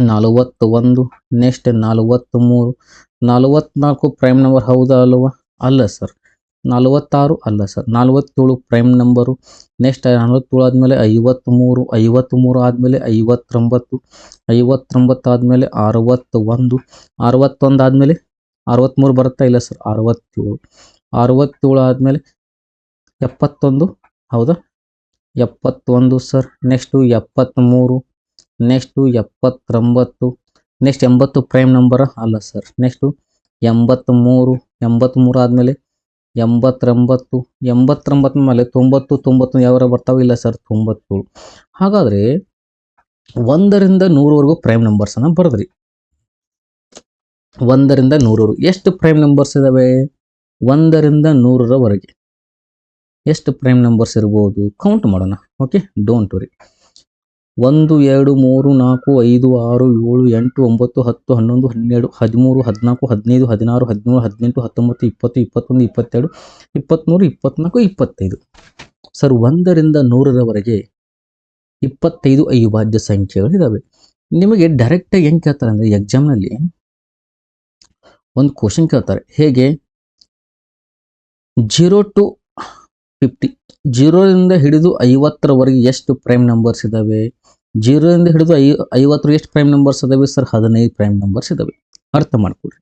41, next 43, 44 prime number ಹೌದಾ ಅಲ್ವಾ? ಅಲ್ಲ ಸರ್. 46 ಅಲ್ಲ ಸರ್. 47 prime number. ನೆಕ್ಸ್ಟ್ 47 ಆದಮೇಲೆ 53, 53 ಆದಮೇಲೆ 59, 59 ಆದಮೇಲೆ 61, 61 ಆದಮೇಲೆ 63 ಬರುತ್ತಾ? ಇಲ್ಲ ಸರ್. 67, 67 ಆದಮೇಲೆ 71 ಹೌದಾ? 71 sir. Next 73, next 79, next 80 prime number? ಅಲ್ಲ ಸರ್. ನೆಕ್ಸ್ಟು 83, 83 ಆದಮೇಲೆ 89, 89 ಮೇಲೆ 90, 90 ಯಾವ್ಯಾವ ಬರ್ತಾವೆ? ಇಲ್ಲ ಸರ್. 97. ಹಾಗಾದರೆ 1 ರಿಂದ 100 ಪ್ರೈಮ್ ನಂಬರ್ಸನ್ನು ಬರೆದ್ರಿ. 1 ರಿಂದ 100 ಎಷ್ಟು ಪ್ರೈಮ್ ನಂಬರ್ಸ್ ಇದಾವೆ? 1 ರಿಂದ 100ರವರೆಗೆ ಎಷ್ಟು ಪ್ರೈಮ್ ನಂಬರ್ಸ್ ಇರ್ಬೋದು? ಕೌಂಟ್ ಮಾಡೋಣ. Okay, don't worry. 1, 2, 3, 4, 5, 6, 7, 8, 9, 10, 11, 12, 13, 14, 15, 16, 17, 18, 19, 20, 21, 22, 23, 24, 25. ಸರ್, 1 ರಿಂದ 100ರವರೆಗೆ 25 ಅವಿಭಾಜ್ಯ ಸಂಖ್ಯೆಗಳಿದ್ದಾವೆ. ನಿಮಗೆ ಡೈರೆಕ್ಟಾಗಿ ಹೆಂಗೆ ಕೇಳ್ತಾರೆ ಅಂದರೆ, ಎಕ್ಸಾಮ್ನಲ್ಲಿ ಒಂದು ಕ್ವಶನ್ ಕೇಳ್ತಾರೆ. ಹೇಗೆ? 0 to 50, 0 ರಿಂದ ಹಿಡಿದು 50ರವರೆಗೆ ಎಷ್ಟು ಪ್ರೈಮ್ ನಂಬರ್ಸ್ ಇದ್ದಾವೆ? 0 ರಿಂದ ಹಿಡಿದು 50 ಎಷ್ಟು ಪ್ರೈಮ್ ನಂಬರ್ಸ್ ಇದಾವೆ ಸರ್? 15 ಪ್ರೈಮ್ ನಂಬರ್ಸ್ ಇದಾವೆ. ಅರ್ಥ ಮಾಡ್ಕೊಳ್ರಿ.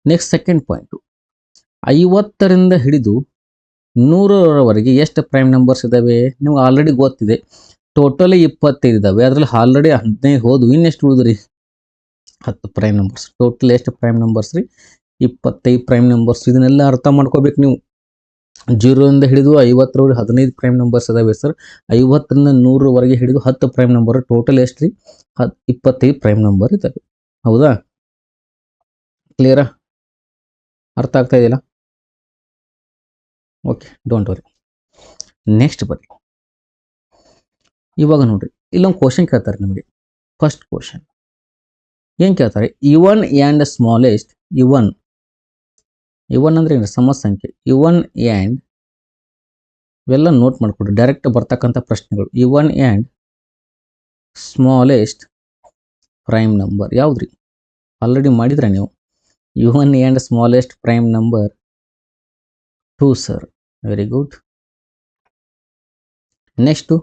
ನೆಕ್ಸ್ಟ್ ಸೆಕೆಂಡ್ ಪಾಯಿಂಟು, 50 ರಿಂದ ಹಿಡಿದು 100ರವರೆಗೆ ಎಷ್ಟು ಪ್ರೈಮ್ ನಂಬರ್ಸ್ ಇದಾವೆ? ನಿಮ್ಗೆ ಆಲ್ರೆಡಿ ಗೊತ್ತಿದೆ. ಟೋಟಲಿ 25 ಇದಾವೆ. ಅದರಲ್ಲಿ ಆಲ್ರೆಡಿ 15 ಹೋದ್ವು. ಇನ್ನೆಷ್ಟು ಉಳಿದ್ರಿ? 10 ಪ್ರೈಮ್ ನಂಬರ್ಸ್. ಟೋಟಲ್ ಎಷ್ಟು ಪ್ರೈಮ್ ನಂಬರ್ಸ್ ರೀ? 25 ಪ್ರೈಮ್ ನಂಬರ್ಸ್. ಇದನ್ನೆಲ್ಲ ಅರ್ಥ ಮಾಡ್ಕೋಬೇಕು ನೀವು. 0 ರಿಂದ ಹಿಡಿದು 50ರವರೆಗೆ 15 ಪ್ರೈಮ್ ನಂಬರ್ಸ್ ಇದಾವೆ ಸರ್. 50 ರಿಂದ 100ರವರೆಗೆ ಹಿಡಿದು 10 ಪ್ರೈಮ್ ನಂಬರ್. ಟೋಟಲ್ ಎಷ್ಟು ರೀ? 25 ಪ್ರೈಮ್ ನಂಬರ್ ಇದ್ದಾವೆ. ಹೌದಾ? ಕ್ಲಿಯರಾ? ಅರ್ಥ ಆಗ್ತಾ ಇದೆಯಲ್ಲ? Okay, don't worry. ನೆಕ್ಸ್ಟ್ ಬನ್ನಿ. ಇವಾಗ ನೋಡ್ರಿ, ಇಲ್ಲೊಂದು ಕ್ವಶನ್ ಕೇಳ್ತಾರೆ ನಿಮಗೆ. ಫಸ್ಟ್ ಕ್ವಶನ್ ಏನು ಕೇಳ್ತಾರೆ? ಇವನ್ ಆ್ಯಂಡ್ ಸ್ಮಾಲೆಸ್ಟ್, ಇವನ್ ಅಂದ್ರೆ ಏನು? ಸಮ ಸಂಖ್ಯೆ. ಇವನ್ ಆ್ಯಂಡ್ ಇವೆಲ್ಲ ನೋಟ್ ಮಾಡ್ಕೊಡ್ರಿ, ಡೈರೆಕ್ಟ್ ಬರ್ತಕ್ಕಂಥ ಪ್ರಶ್ನೆಗಳು. Even and smallest prime number ಯಾವ್ದ್ರಿ? ಆಲ್ರೆಡಿ ಮಾಡಿದ್ರೆ ನೀವು. Even and smallest prime number 2 sir. Very good. Next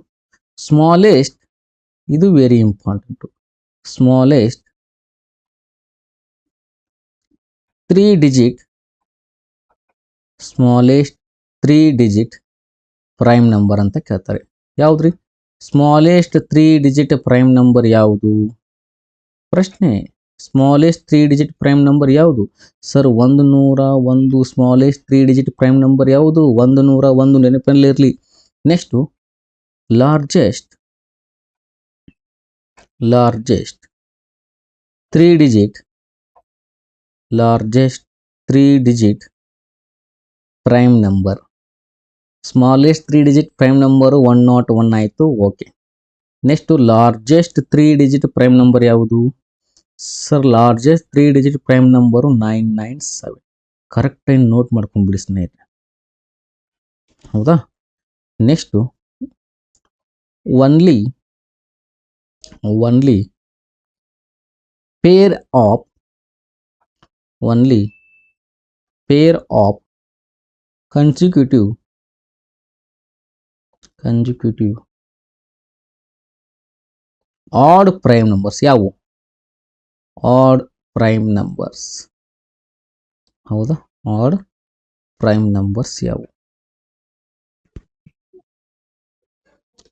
smallest, ಇದು very important. Smallest 3 digit, smallest 3 digit prime number ಅಂತ ಕೇಳ್ತಾರೆ. ಯಾವ್ದ್ರಿ? ಸ್ಮಾಲೆಸ್ಟ್ 3 ಡಿಜಿಟ್ ಪ್ರೈಮ್ ನಂಬರ್ ಯಾವುದು? ಪ್ರಶ್ನೆ. ಸ್ಮಾಲೆಸ್ಟ್ 3 ಡಿಜಿಟ್ ಪ್ರೈಮ್ ನಂಬರ್ ಯಾವುದು sir? 101 smallest 3 digit prime number ಯಾವುದು? 101 ನೆನಪಲ್ಲಿರಲಿ. Next largest 3 digit, largest 3 digit prime number. Smallest 3 digit prime number 101 ಆಯಿತು. Okay. Next largest 3 digit prime number ಯಾವುದು sir? Largest 3 digit prime number 997. ಕರೆಕ್ಟಾಗಿ ನೋಟ್ ಮಾಡ್ಕೊಂಡ್ಬಿಡಿ ಸ್ನೇಹಿತರೆ. ಹೌದಾ? Next only pair of consecutive odd prime numbers ಯಾವುವು? Odd prime numbers. ಹೌದಾ? ಆಡ್ ಪ್ರೈಮ್ ನಂಬರ್ಸ್ ಯಾವುವು?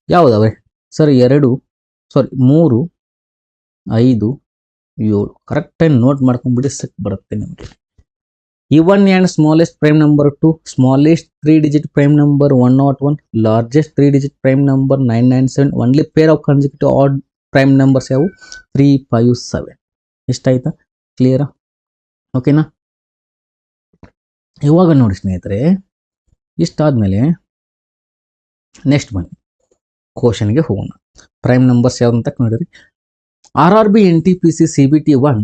ಯಾವುದವೆ ಸರ್? 3, 5, 7. ಕರೆಕ್ಟಾಗಿ ನೋಟ್ ಮಾಡ್ಕೊಂಡ್ಬಿಡಿ, ಸಿಕ್ ಬರುತ್ತೆ ನಿಮಗೆ. Even and smallest prime number 2, smallest 3 digit prime number 101, largest 3 digit prime number 997. Only pair of consecutive odd prime numbers ಯಾವು? 3, 5, 7. ಇಷ್ಟಾಯ್ತಾ? ಕ್ಲಿಯರಾ? ಓಕೆನಾ? ಇವಾಗ ನೋಡಿ ಸ್ನೇಹಿತರೆ, ಇಷ್ಟಾದ್ಮೇಲೆ ನೆಕ್ಸ್ಟ್ ಬನ್ನಿ ಕ್ವಶನ್ಗೆ ಹೋಗೋಣ. ಪ್ರೈಮ್ ನಂಬರ್ಸ್ ಯಾವ್ದು ಅಂತ ನೋಡಿರಿ. RRB NTPC CBT 1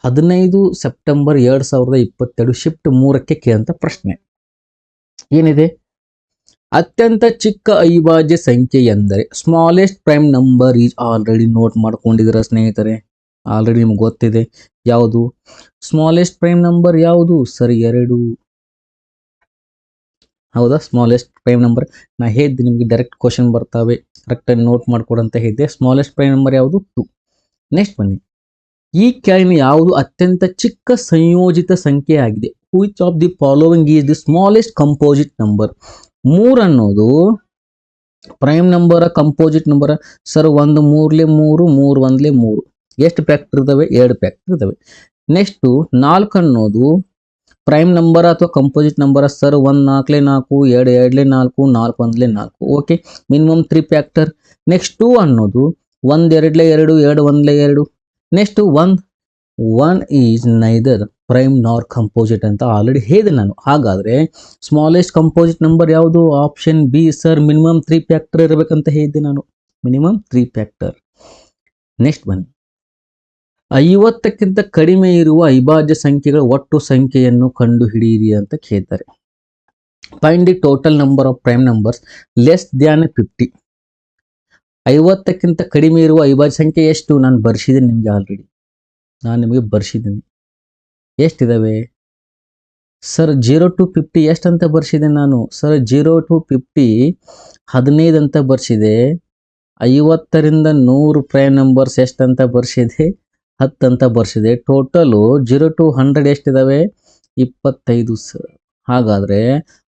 15 September 2022 shift 3ಕ್ಕೆ ಕೇಳಂತ ಪ್ರಶ್ನೆ ಏನಿದೆ? ಅತ್ಯಂತ ಚಿಕ್ಕ ಅವಿಭಾಜ್ಯ ಸಂಖ್ಯೆ ಎಂದರೆ smallest prime number is already note ಮಾಡ್ಕೊಂಡಿದ್ದೀರಾ ಸ್ನೇಹಿತರೆ, ಆಲ್ರೆಡಿ ನಿಮ್ಗೆ ಗೊತ್ತಿದೆ ಯಾವುದು ಸ್ಮಾಲೆಸ್ಟ್ ಪ್ರೈಮ್ ನಂಬರ್ ಯಾವುದು ಸರ್? 2. ಹೌದಾ? ಸ್ಮಾಲೆಸ್ಟ್ ಪ್ರೈಮ್ ನಂಬರ್ ನಾ ಹೇಳಿದ್ದೆ ನಿಮಗೆ, ಡೈರೆಕ್ಟ್ ಕ್ವಶನ್ ಬರ್ತಾವೆ, ಕರೆಕ್ಟಾಗಿ ನೋಟ್ ಮಾಡ್ಕೊಡಂತ ಹೇಳಿದ್ದೆ. ಸ್ಮಾಲೆಸ್ಟ್ ಪ್ರೈಮ್ ನಂಬರ್ ಯಾವುದು? 2. ನೆಕ್ಸ್ಟ್ ಬನ್ನಿ, ಈ ಕೆಳಗಿನ ಯಾವುದು ಅತ್ಯಂತ ಚಿಕ್ಕ ಸಂಯೋಜಿತ ಸಂಖ್ಯೆ ಆಗಿದೆ? Which of the following is the smallest composite number? 3 ಅನ್ನೋದು prime number composite number sir? 1 3 3 3 1 3. ಎಷ್ಟು ಫ್ಯಾಕ್ಟರ್ ಇದಾವೆ? 2 ಫ್ಯಾಕ್ಟರ್ ಇದಾವೆ. ನೆಕ್ಸ್ಟ್ 4 ಅನ್ನೋದು ಪ್ರೈಮ್ ನಂಬರ್ ಅಥವಾ composite number sir? 1 4 4 2 2 4 4 1 4. Okay, minimum 3 factor. Next 2 ಅನ್ನೋದು 1 2 2 2 1 2. ನೆಕ್ಸ್ಟ್ 1 ಈಸ್ ನೈದರ್ ಪ್ರೈಮ್ ನಾರ್ ಕಂಪೋಸಿಟ್ ಅಂತ ಆಲ್ರೆಡಿ ಹೇಳಿದೆ ನಾನು. ಹಾಗಾದ್ರೆ ಸ್ಮಾಲೆಸ್ಟ್ ಕಂಪೋಸಿಟ್ ನಂಬರ್ ಯಾವುದು? Option B sir, minimum 3 factor ಇರಬೇಕಂತ ಹೇಳಿದ್ದೆ ನಾನು, ಮಿನಿಮಮ್ 3 ಫ್ಯಾಕ್ಟರ್. ನೆಕ್ಸ್ಟ್ ಬನ್ನಿ, 50ಕ್ಕಿಂತ ಕಡಿಮೆ ಇರುವ ಅವಿಭಾಜ್ಯ ಸಂಖ್ಯೆಗಳ ಒಟ್ಟು ಸಂಖ್ಯೆಯನ್ನು ಕಂಡು ಹಿಡಿಯಿರಿ ಅಂತ ಕೇಳ್ತಾರೆ. Find the total number of prime numbers less than 50. 50ಕ್ಕಿಂತ ಕಡಿಮೆ ಇರುವ ಅವಿಭಾಜ್ಯ ಸಂಖ್ಯೆ ಎಷ್ಟು? ನಾನು ಬರ್ಸಿದ್ದೀನಿ ನಿಮಗೆ ಆಲ್ರೆಡಿ, ನಾನು ನಿಮಗೆ ಬರ್ಸಿದ್ದೀನಿ. ಎಷ್ಟಿದಾವೆ ಸರ್? 0 to 50 ಎಷ್ಟಂತ ಬರ್ಸಿದೆ ನಾನು ಸರ್? 0 to 50 15 ಅಂತ ಬರ್ಸಿದೆ. 50ರಿಂದ 100 ಪ್ರೈಮ್ ನಂಬರ್ಸ್ ಎಷ್ಟಂತ ಬರ್ಸಿದೆ? 10 ಅಂತ ಬರ್ಸಿದೆ. ಟೋಟಲು 0 to 100 ಎಷ್ಟಿದಾವೆ? 25 ಸರ್. ಹಾಗಾದ್ರೆ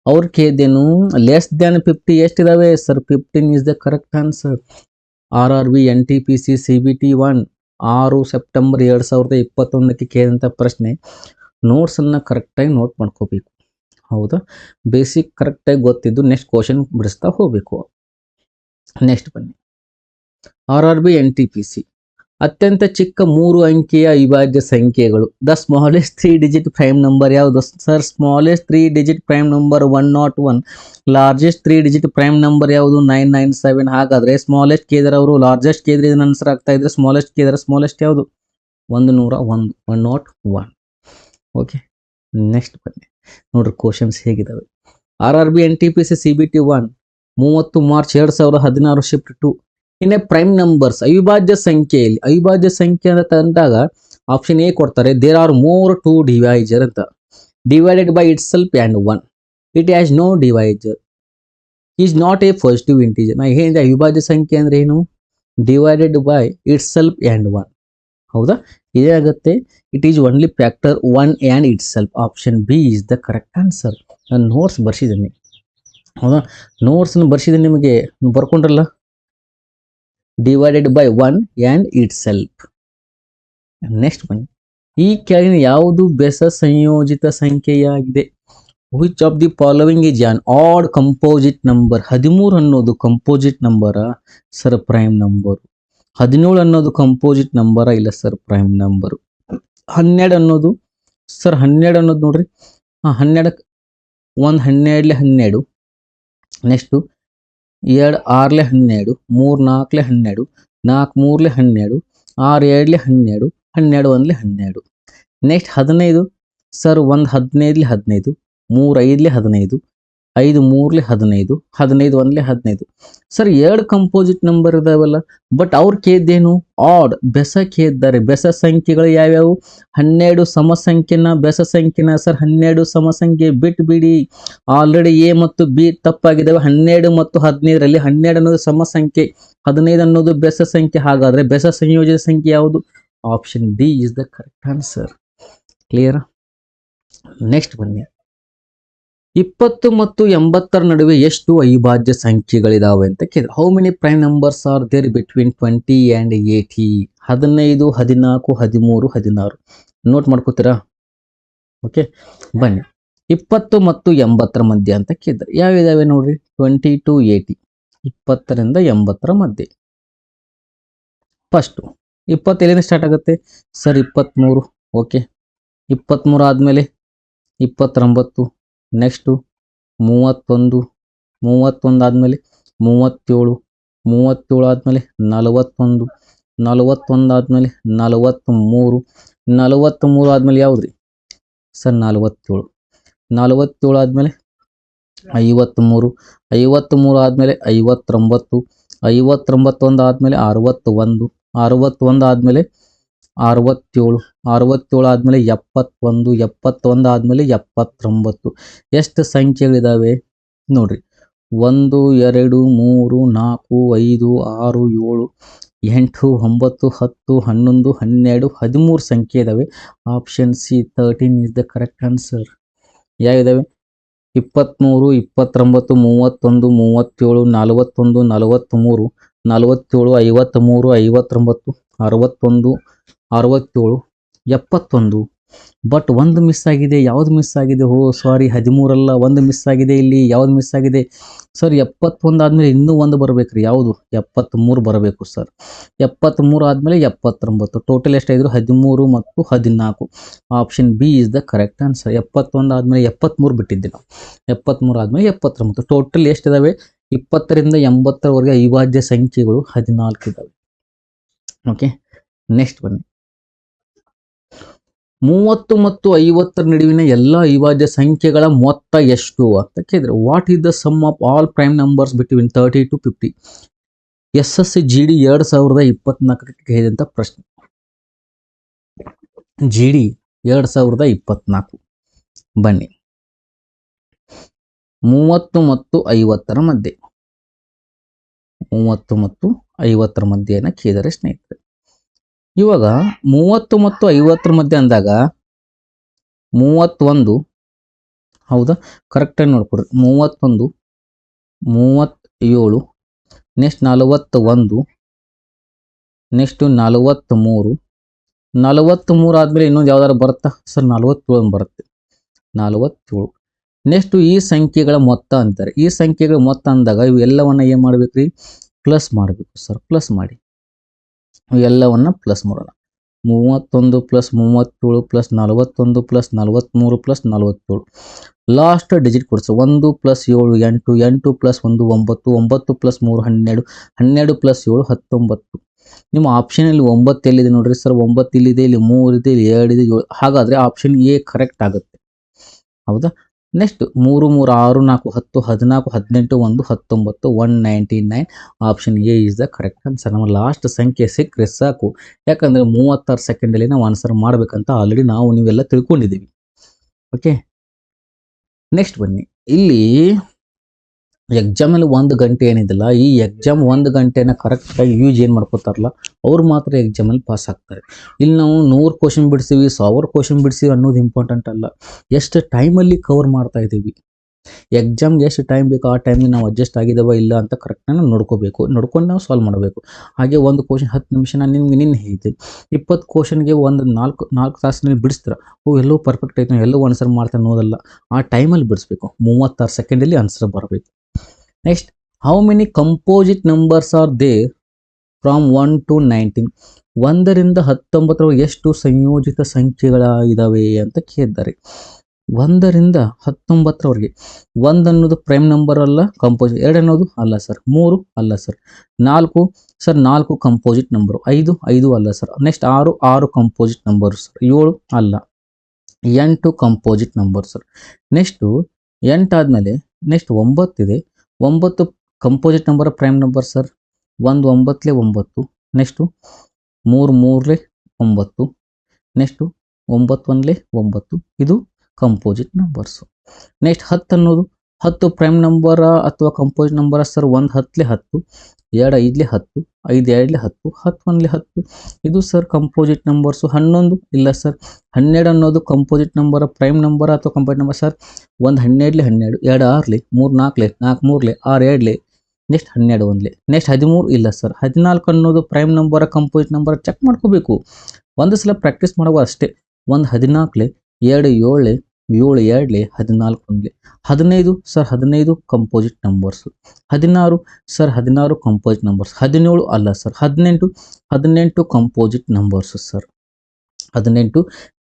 ಅವ್ರ ಕೇಳಿದ್ದೇನು? ಲೆಸ್ ದ್ಯಾನ್ 50 ಎಷ್ಟಿದಾವೆ sir? 15 is the correct answer. RRB NTPC CBT 1 6 September 2021ಕ್ಕೆ ಕೇಳಿದಂಥ ಪ್ರಶ್ನೆ. ನೋಟ್ಸನ್ನು ಕರೆಕ್ಟಾಗಿ ನೋಟ್ ಮಾಡ್ಕೋಬೇಕು. ಹೌದಾ? ಬೇಸಿಕ್ ಕರೆಕ್ಟಾಗಿ ಗೊತ್ತಿದ್ದು ನೆಕ್ಸ್ಟ್ ಕ್ವಶನ್ ಬಿಡಿಸ್ತಾ ಹೋಗಬೇಕು. ನೆಕ್ಸ್ಟ್ ಬನ್ನಿ, RRB NTPC ಅತ್ಯಂತ ಚಿಕ್ಕ 3 ಅಂಕಿಯ ಅವಿಭಾಜ್ಯ ಸಂಖ್ಯೆಗಳು. The smallest 3 digit prime number ಯಾವುದು sir? Smallest 3 digit prime number 101. Largest 3 digit prime number ಯಾವುದು? 997. ಹಾಗಾದ್ರೆ ಸ್ಮಾಲೆಸ್ಟ್ ಕೇಳಿದ್ರೆ ಅವರು ಲಾರ್ಜೆಸ್ಟ್ ಕೇಳಿದ್ರೆ ಇದನ್ನ ಆನ್ಸರ್ ಆಗ್ತಾ ಇದ್ರೆ, ಸ್ಮಾಲೆಸ್ಟ್ ಕೇಳಿದ್ರೆ ಸ್ಮಾಲೆಸ್ಟ್ ಯಾವುದು? 101, 101. ಓಕೆ, ನೆಕ್ಸ್ಟ್ ಬನ್ನಿ ನೋಡ್ರಿ ಕ್ವಶನ್ಸ್ ಹೇಗಿದಾವೆ. RRB NTPC CBT 1 30 March 2016 shift 2 in a prime numbers. ಅವಿಭಾಜ್ಯ ಸಂಖ್ಯೆಯಲ್ಲಿ, ಅವಿಭಾಜ್ಯ ಸಂಖ್ಯೆ ಅಂತ ತಂದಾಗ ಆಪ್ಷನ್ ಎ ಕೊಡ್ತಾರೆ, there are more two divisor ಅಂತ. Divided by itself and 1. It has no divisor, is not a positive integer. ನಾ ಹೇಳಿದೆ ಅವಿಭಾಜ್ಯ ಸಂಖ್ಯೆ ಅಂದ್ರೆ ಏನು? Divided by itself and 1. ಹೌದಾ? ಇದೇನಾಗುತ್ತೆ? It is only factor 1 and it self. Option B is the correct answer. ನಾನು ನೋಟ್ಸ್ ಬರ್ಸಿದ್ದೀನಿ. ಹೌದಾ? ನೋಟ್ಸ್ನ ಬರ್ಸಿದ್ದೀನಿ ನಿಮಗೆ, ಬರ್ಕೊಂಡ್ರಲ್ಲ. Divided by 1 and itself. Next ಬನ್ನಿ, ಈ ಕೆಳಗಿನ ಯಾವುದು ಬೆಸ ಸಂಯೋಜಿತ ಸಂಖ್ಯೆಯಾಗಿದೆ? Which of the following is an odd composite number? 13 ಅನ್ನೋದು composite number sir? Prime number. 17 ಅನ್ನೋದು ಕಂಪೋಸಿಟ್ ನಂಬರ? ಇಲ್ಲ ಸರ್, ಪ್ರೈಮ್ ನಂಬರು. 12 ಅನ್ನೋದು ಸರ್? 12 ಅನ್ನೋದು ನೋಡ್ರಿ, 12 1 12 12. Next 2 6 12, 3 4 12, 4 3 12, 6 7 12, 12 1 12. Next 15 sir? 1 15 15, 3 5 15, 5 3 15, 15 1 15. Sir 2 composite number ಇದಾವಲ್ಲ, ಬಟ್ ಅವ್ರು ಕೇಳಿದ್ದೇನು? ಆಡ್, ಬೆಸ ಕೇಳಿದ್ದಾರೆ. ಬೆಸ ಸಂಖ್ಯೆಗಳು ಯಾವ್ಯಾವು? 12 ಸಮ ಸಂಖ್ಯೆನ ಬೆಸ ಸಂಖ್ಯೆನ ಸರ್? 12 ಸಮ ಸಂಖ್ಯೆ ಬಿಟ್ಟು ಬಿಡಿ, ಆಲ್ರೆಡಿ ಎ ಮತ್ತು ಬಿ ತಪ್ಪಾಗಿದ್ದಾವೆ. 12 ಮತ್ತು 15ರಲ್ಲಿ 12 ಅನ್ನೋದು ಸಮ ಸಂಖ್ಯೆ, 15 ಅನ್ನೋದು ಬೆಸ ಸಂಖ್ಯೆ. ಹಾಗಾದ್ರೆ ಬೆಸ ಸಂಯೋಜಿತ ಸಂಖ್ಯೆ ಯಾವುದು? Option D is the correct answer. Clear? Next ಬನ್ನಿ, 20 ಮತ್ತು 80ರ ನಡುವೆ ಎಷ್ಟು ಅವಿಭಾಜ್ಯ ಸಂಖ್ಯೆಗಳಿದಾವೆ ಅಂತ ಕೇಳಿದ್ರೆ, how many prime numbers are there between 20 and 80? 15 14 13 16. Note ಮಾಡ್ಕೋತೀರಾ? ಓಕೆ, ಬನ್ನಿ, 20 ಮತ್ತು 80ರ ಮಧ್ಯೆ ಅಂತ ಕೇಳಿದ್ರೆ ಯಾವಿದಾವೆ ನೋಡ್ರಿ? 20 to 80, 20ರಿಂದ 80ರ ಮಧ್ಯೆ. ಫಸ್ಟು 20 ಎಲ್ಲಿಂದ ಸ್ಟಾರ್ಟ್ ಆಗುತ್ತೆ ಸರ್? 23. ಓಕೆ, 23 ಆದಮೇಲೆ 29. ನೆಕ್ಸ್ಟು 31. 31 ಆದಮೇಲೆ 37, 37 ಆದಮೇಲೆ 41, 41 ಆದಮೇಲೆ 43, 43 ಆದಮೇಲೆ ಯಾವುದು ರೀ ಸರ್ 47, 47 ಆದಮೇಲೆ 53, 53 ಆದಮೇಲೆ 59, 59 ಆದಮೇಲೆ 61, 61 ಆದಮೇಲೆ 67, 67 ಆದಮೇಲೆ 71, 71 ಆದಮೇಲೆ 79. ಎಷ್ಟು ಸಂಖ್ಯೆಗಳಿದ್ದಾವೆ ನೋಡ್ರಿ 1 2 3 4 5 6 7 8 9 10 11 12 13 ಸಂಖ್ಯೆ ಇದ್ದಾವೆ. Option C 13 is the correct answer. ಯಾವಿದಾವೆ 23, 29, 31, 37, 41, 43, 47, 53, 59, 61, 67, 71. ಬಟ್ ಒಂದು ಮಿಸ್ ಆಗಿದೆ. ಯಾವ್ದು ಮಿಸ್ ಆಗಿದೆ? ಸಾರಿ 13 ಅಲ್ಲ, ಒಂದು ಮಿಸ್ ಆಗಿದೆ. ಇಲ್ಲಿ ಯಾವ್ದು ಮಿಸ್ ಆಗಿದೆ ಸರ್? 71 ಆದಮೇಲೆ ಇನ್ನೂ ಒಂದು ಬರಬೇಕು ರೀ. ಯಾವುದು? 73 ಬರಬೇಕು ಸರ್. 73 ಆದಮೇಲೆ 79. ಟೋಟಲ್ ಎಷ್ಟಾಯಿದ್ರು? 13 ಮತ್ತು 14. Option B is the correct answer. 71 ಆದಮೇಲೆ 73 ಬಿಟ್ಟಿದ್ದೆ ನಾವು. 73 ಆದಮೇಲೆ 79. ಟೋಟಲ್ ಎಷ್ಟಿದಾವೆ? 20ರಿಂದ 80ರವರೆಗೆ ಅವಿಭಾಜ್ಯ ಸಂಖ್ಯೆಗಳು 14 ಇದ್ದಾವೆ. ಓಕೆ, ನೆಕ್ಸ್ಟ್ ಬನ್ನಿ. 30 ಮತ್ತು 50 ನಡುವಿನ ಎಲ್ಲ ಅವಿಭಾಜ್ಯ ಸಂಖ್ಯೆಗಳ ಮೊತ್ತ ಎಷ್ಟು ಅಂತ ಕೇಳಿದ್ರೆ, what is the sum of all prime numbers between 30 to 50? SSC GD 2024 ಕೇಳಿದಂಥ ಪ್ರಶ್ನೆ. GD 2024. ಬನ್ನಿ, 30 ಮತ್ತು 50ರ ಮಧ್ಯೆ, 30 ಮತ್ತು 50ರ ಮಧ್ಯೆನ ಕೇಳಿದರೆ ಸ್ನೇಹಿತರೆ, ಇವಾಗ 30 ಮತ್ತು 50ರ ಮಧ್ಯೆ ಅಂದಾಗ 31, ಹೌದಾ? ಕರೆಕ್ಟಾಗಿ ನೋಡ್ಕೊಡ್ರಿ. 31, 37, ನೆಕ್ಸ್ಟ್ 41, ನೆಕ್ಸ್ಟ್ 43, 43 ಆದಮೇಲೆ ಇನ್ನೊಂದು ಯಾವ್ದಾರು ಬರುತ್ತಾ ಸರ್? 47 ಬರುತ್ತೆ. 47. ನೆಕ್ಸ್ಟ್ ಈ ಸಂಖ್ಯೆಗಳ ಮೊತ್ತ ಅಂತಾರೆ. ಈ ಸಂಖ್ಯೆಗಳ ಮೊತ್ತ ಅಂದಾಗ ಇವೆಲ್ಲವನ್ನ ಏನು ಮಾಡ್ಬೇಕ್ರಿ? ಪ್ಲಸ್ ಮಾಡಬೇಕು ಸರ್. ಪ್ಲಸ್ ಮಾಡಿ, ಎಲ್ಲವನ್ನ ಪ್ಲಸ್ ಮಾಡೋಣ. 31 plus 37 plus 41 plus 43 plus 47. Last digit ಕೊಡ್ಸು. 1 ಪ್ಲಸ್ 7 8, 8 ಪ್ಲಸ್ 1 9, 9 ಪ್ಲಸ್ 3 12, 12 ಪ್ಲಸ್ 7 19. ನಿಮ್ಮ ಆಪ್ಷನ್ ಇಲ್ಲಿ 9 ಎಲ್ಲಿದೆ ನೋಡ್ರಿ ಸರ್? 9 ಇಲ್ಲಿದೆ, ಇಲ್ಲಿ 3 ಇದೆ, ಇಲ್ಲಿ 2 ಇದೆ, 7. ಹಾಗಾದ್ರೆ ಆಪ್ಷನ್ ಎ ಕರೆಕ್ಟ್ ಆಗುತ್ತೆ. ಹೌದಾ? Next 3 3 6 4 10 14 18 1 19 199. Option A is the correct answer. ನಮ್ಮ ಲಾಸ್ಟ್ ಸಂಖ್ಯೆ ಸಿಕ್ಕರೆ ಸಾಕು. ಯಾಕಂದರೆ 36 ಸೆಕೆಂಡಲ್ಲಿ ನಾವು ಆನ್ಸರ್ ಮಾಡಬೇಕಂತ ಆಲ್ರೆಡಿ ನಾವು ನೀವೆಲ್ಲ ತಿಳ್ಕೊಂಡಿದ್ದೀವಿ. ಓಕೆ, ನೆಕ್ಸ್ಟ್ ಬನ್ನಿ. ಇಲ್ಲಿ ಎಕ್ಸಾಮಲ್ಲಿ 1 ಗಂಟೆ ಏನಿದೆಯಲ್ಲ, ಈ ಎಕ್ಸಾಮ್ 1 ಗಂಟೆನ ಕರೆಕ್ಟಾಗಿ ಯೂಸ್ ಏನು ಮಾಡ್ಕೋತಾರಲ್ಲ ಅವ್ರು ಮಾತ್ರ ಎಕ್ಸಾಮಲ್ಲಿ ಪಾಸ್ ಆಗ್ತಾರೆ. ಇಲ್ಲಿ ನಾವು 100 ಕ್ವಶನ್ ಬಿಡಿಸ್ತೀವಿ, 1000 ಕ್ವಶನ್ ಬಿಡಿಸ್ತೀವಿ ಅನ್ನೋದು ಇಂಪಾರ್ಟೆಂಟ್ ಅಲ್ಲ. ಎಷ್ಟು ಟೈಮಲ್ಲಿ ಕವರ್ ಮಾಡ್ತಾ ಇದ್ದೀವಿ, ಎಕ್ಸಾಮ್ಗೆ ಎಷ್ಟು ಟೈಮ್ ಬೇಕು ಆ ಟೈಮಿಗೆ ನಾವು ಅಡ್ಜಸ್ಟ್ ಆಗಿದ್ದಾವ ಇಲ್ಲ ಅಂತ ಕರೆಕ್ಟಾಗಿ ನಾವು ನೋಡ್ಕೋಬೇಕು. ನೋಡ್ಕೊಂಡು ನಾವು ಸಾಲ್ವ್ ಮಾಡಬೇಕು. ಹಾಗೆ ಒಂದು ಕ್ವಶನ್ 10 ನಿಮಿಷ ನಾನು ನಿಮ್ಗೆ ನಿನ್ನೆ ಹೇಳಿದ್ದೆ, 20 ಕ್ವಶನ್ಗೆ ಒಂದು 4 ತಾಸಿನಲ್ಲಿ ಬಿಡಿಸ್ತೀರ. ಎಲ್ಲವೂ ಪರ್ಫೆಕ್ಟ್ ಆಯ್ತು, ಎಲ್ಲವೂ ಆನ್ಸರ್ ಮಾಡ್ತಾ ಅನ್ನೋದಲ್ಲ. ಆ ಟೈಮಲ್ಲಿ ಬಿಡಿಸ್ಬೇಕು. 36 ಸೆಕೆಂಡಲ್ಲಿ ಆನ್ಸರ್ ಬರಬೇಕು. Next, how many composite numbers are there from 1 to 19? 1ರಿಂದ 19ರವರೆಗೆ ಎಷ್ಟು ಸಂಯೋಜಿತ ಸಂಖ್ಯೆಗಳ ಇದಾವೆ ಅಂತ ಕೇಳಿದ್ದಾರೆ. 1ರಿಂದ 19ರವರೆಗೆ. 1 ಅನ್ನೋದು ಪ್ರೈಮ್ ನಂಬರ್ ಅಲ್ಲ, ಕಂಪೋಸಿಟ್. 2 ಅನ್ನೋದು ಅಲ್ಲ ಸರ್. 3 ಅಲ್ಲ ಸರ್. 4 sir, 4 composite number. 5 ಅಲ್ಲ sir. Next 6 composite number sir. 7 ಅಲ್ಲ. 8 ಕಂಪೋಸಿಟ್ ನಂಬರ್ ಸರ್. ನೆಕ್ಸ್ಟು 8 ಆದಮೇಲೆ ನೆಕ್ಸ್ಟ್ 9 ಇದೆ. 9 composite number prime number sir. 1 9 9. Next 3 3 9. Next 9 1 9. ಇದು ಕಂಪೋಸಿಟ್ ನಂಬರ್ಸು. ನೆಕ್ಸ್ಟ್ 10 ಅನ್ನೋದು 10 ಪ್ರೈಮ್ ನಂಬರ ಅಥವಾ ಕಂಪೋಸಿಟ್ ನಂಬರ ಸರ್. 1 10 10, 2 5 10, 5 2 10, 10 1 10. ಇದು ಸರ್ ಕಂಪೋಸಿಟ್ ನಂಬರ್ಸು. 11 ಇಲ್ಲ ಸರ್. 12 ಅನ್ನೋದು ಕಂಪೋಸಿಟ್ ನಂಬರ ಪ್ರೈಮ್ ನಂಬರ ಅಥವಾ composite number sir. 1 12 12, 2 6 3 4 4 3 6 2. Next 12 1. Next 13 ಇಲ್ಲ ಸರ್. 14 ಅನ್ನೋದು ಪ್ರೈಮ್ ನಂಬರ ಕಂಪೋಸಿಟ್ ನಂಬರ್ ಚೆಕ್ ಮಾಡ್ಕೋಬೇಕು. ಒಂದು ಸಲ ಪ್ರಾಕ್ಟೀಸ್ ಮಾಡುವ ಅಷ್ಟೇ. 1 14, 2 7, 7 2, 14 1. 15 sir. 15 composite numbers. 16 sir. 16 composite numbers. 17 ಅಲ್ಲ sir. 18 composite numbers sir. 18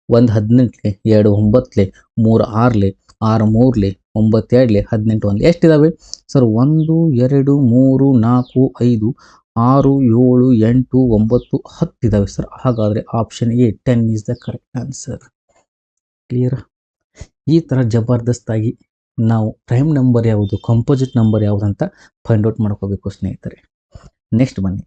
1 18, 2 9, 3 6, 6 3, 9 18 1 ಎಷ್ಟಿದಾವೆ sir? 1 2 3 4 5 6 7 8 9 10 ಇದಾವೆ ಸರ್. ಹಾಗಾದರೆ option A 10 is the correct answer. Clear? ಈ ಥರ ಜಬರ್ದಸ್ತಾಗಿ ನಾವು ಪ್ರೈಮ್ ನಂಬರ್ ಯಾವುದು, ಕಂಪೋಸಿಟ್ ನಂಬರ್ ಯಾವುದು ಅಂತ ಫೈಂಡ್ ಔಟ್ ಮಾಡ್ಕೋಬೇಕು ಸ್ನೇಹಿತರೆ. ನೆಕ್ಸ್ಟ್ ಬನ್ನಿ.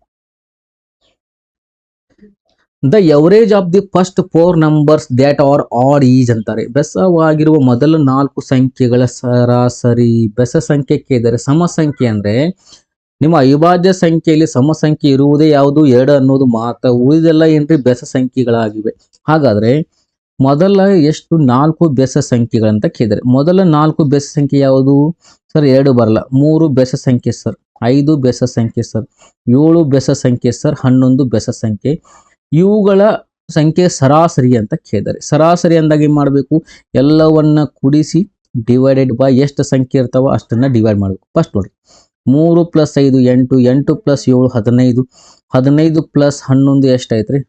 The average of the first 4 numbers that are odd is ಅಂತಾರೆ. ಬೆಸವಾಗಿರುವ ಮೊದಲ 4 ಸಂಖ್ಯೆಗಳ ಸರಾಸರಿ. ಬೆಸ ಸಂಖ್ಯೆ ಕೇಳಿದರೆ ಸಮ ಸಂಖ್ಯೆ ಅಂದರೆ ನಿಮ್ಮ ಅವಿಭಾಜ್ಯ ಸಂಖ್ಯೆಯಲ್ಲಿ ಸಮ ಸಂಖ್ಯೆ ಇರುವುದೇ ಯಾವುದು? 2 ಅನ್ನೋದು ಮಾತ್ರ. ಉಳಿದೆಲ್ಲ ಏನ್ರಿ ಬೆಸ ಸಂಖ್ಯೆಗಳಾಗಿವೆ. ಹಾಗಾದರೆ ಮೊದಲ ಎಷ್ಟು 4 ಬೆಸ ಸಂಖ್ಯೆಗಳಂತ ಕೇಳಿದರೆ ಮೊದಲ 4 ಬೆಸ ಸಂಖ್ಯೆ ಯಾವುದು ಸರ್? 2 ಬರಲ್ಲ. 3 ಬೆಸ ಸಂಖ್ಯೆ ಸರ್, 5 ಬೆಸ ಸಂಖ್ಯೆ ಸರ್, 7 ಬೆಸ ಸಂಖ್ಯೆ ಸರ್, 11 ಬೆಸ ಸಂಖ್ಯೆ. ಇವುಗಳ ಸಂಖ್ಯೆ ಸರಾಸರಿ ಅಂತ ಕೇಳಿದರೆ ಸರಾಸರಿ ಅಂದಾಗ ಏನು ಮಾಡಬೇಕು? ಎಲ್ಲವನ್ನ ಕೂಡಿಸಿ ಡಿವೈಡೆಡ್ ಬೈ ಎಷ್ಟು ಸಂಖ್ಯೆ ಇರ್ತಾವ ಅಷ್ಟನ್ನ ಡಿವೈಡ್ ಮಾಡಬೇಕು. ಫಸ್ಟ್ ನೋಡ್ರಿ, 3 + 5 8, 8 + 7 15, 15 + 11 ಎಷ್ಟಾಯ್ತು ರೀ?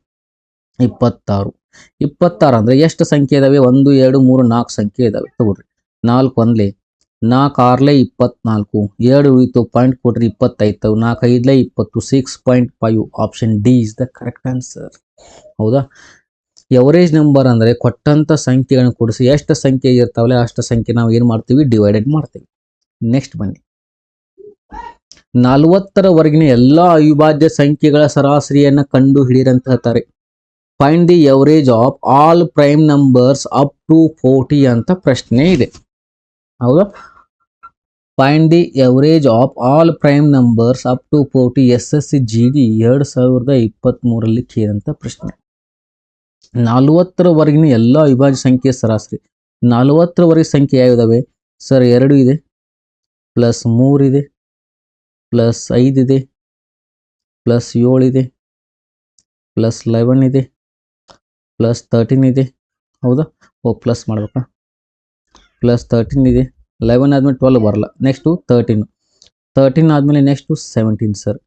26. 26 ಅಂದರೆ ಎಷ್ಟು ಸಂಖ್ಯೆ ಇದಾವೆ? 1 2 3 4 ಸಂಖ್ಯೆ ಇದಾವೆ. ತಗೊಳ್ರಿ, 4 1 4 6 24, 2 ಉಳಿತು ಪಾಯಿಂಟ್ ಕೊಟ್ರಿ 25, 4 5 20, 6.5. Option D is the correct answer. ಹೌದಾ? ಎವರೇಜ್ ನಂಬರ್ ಅಂದರೆ ಕೊಟ್ಟಂತ ಸಂಖ್ಯೆಗಳನ್ನು ಕೂಡಿಸಿ ಎಷ್ಟು ಸಂಖ್ಯೆ ಇರ್ತಾವಲ್ಲ ಅಷ್ಟು ಸಂಖ್ಯೆ ನಾವು ಏನು ಮಾಡ್ತೀವಿ? ಡಿವೈಡೆಡ್ ಮಾಡ್ತೀವಿ. ನೆಕ್ಸ್ಟ್ ಬನ್ನಿ. 40ರವರೆಗಿನ ಎಲ್ಲ ಅವಿಭಾಜ್ಯ ಸಂಖ್ಯೆಗಳ ಸರಾಸರಿಯನ್ನು ಕಂಡು ಹಿಡಿಯಿರಂತ ಹೇಳ್ತಾರೆ. Find the average of all prime numbers up to 40 ಅಂತ ಪ್ರಶ್ನೆ ಇದೆ. ಹೌದಾ? Find the average of all prime numbers up to 40 SSC GD 2023ರಲ್ಲಿ ಕೇಳಿದಂಥ ಪ್ರಶ್ನೆ. 40ರವರೆಗಿನ ಎಲ್ಲ ಅವಿಭಾಜ್ಯ ಸಂಖ್ಯೆ ಸರಾಸರಿ. 40ರವರೆಗೆ ಸಂಖ್ಯೆ ಯಾವಿದಾವೆ ಸರ್? 2 ಇದೆ, +3 ಇದೆ, +5 ಇದೆ, +7 ಇದೆ, +11 ಇದೆ, +13 ಇದೆ. ಹೌದಾ? ಪ್ಲಸ್ ಮಾಡ್ಬೇಕಾ? +13 ಇದೆ. 11 ಆದಮೇಲೆ 12 ಬರಲ್ಲ. ನೆಕ್ಸ್ಟು 13, 13 ಆದಮೇಲೆ ನೆಕ್ಸ್ಟು 17 ಸರ್,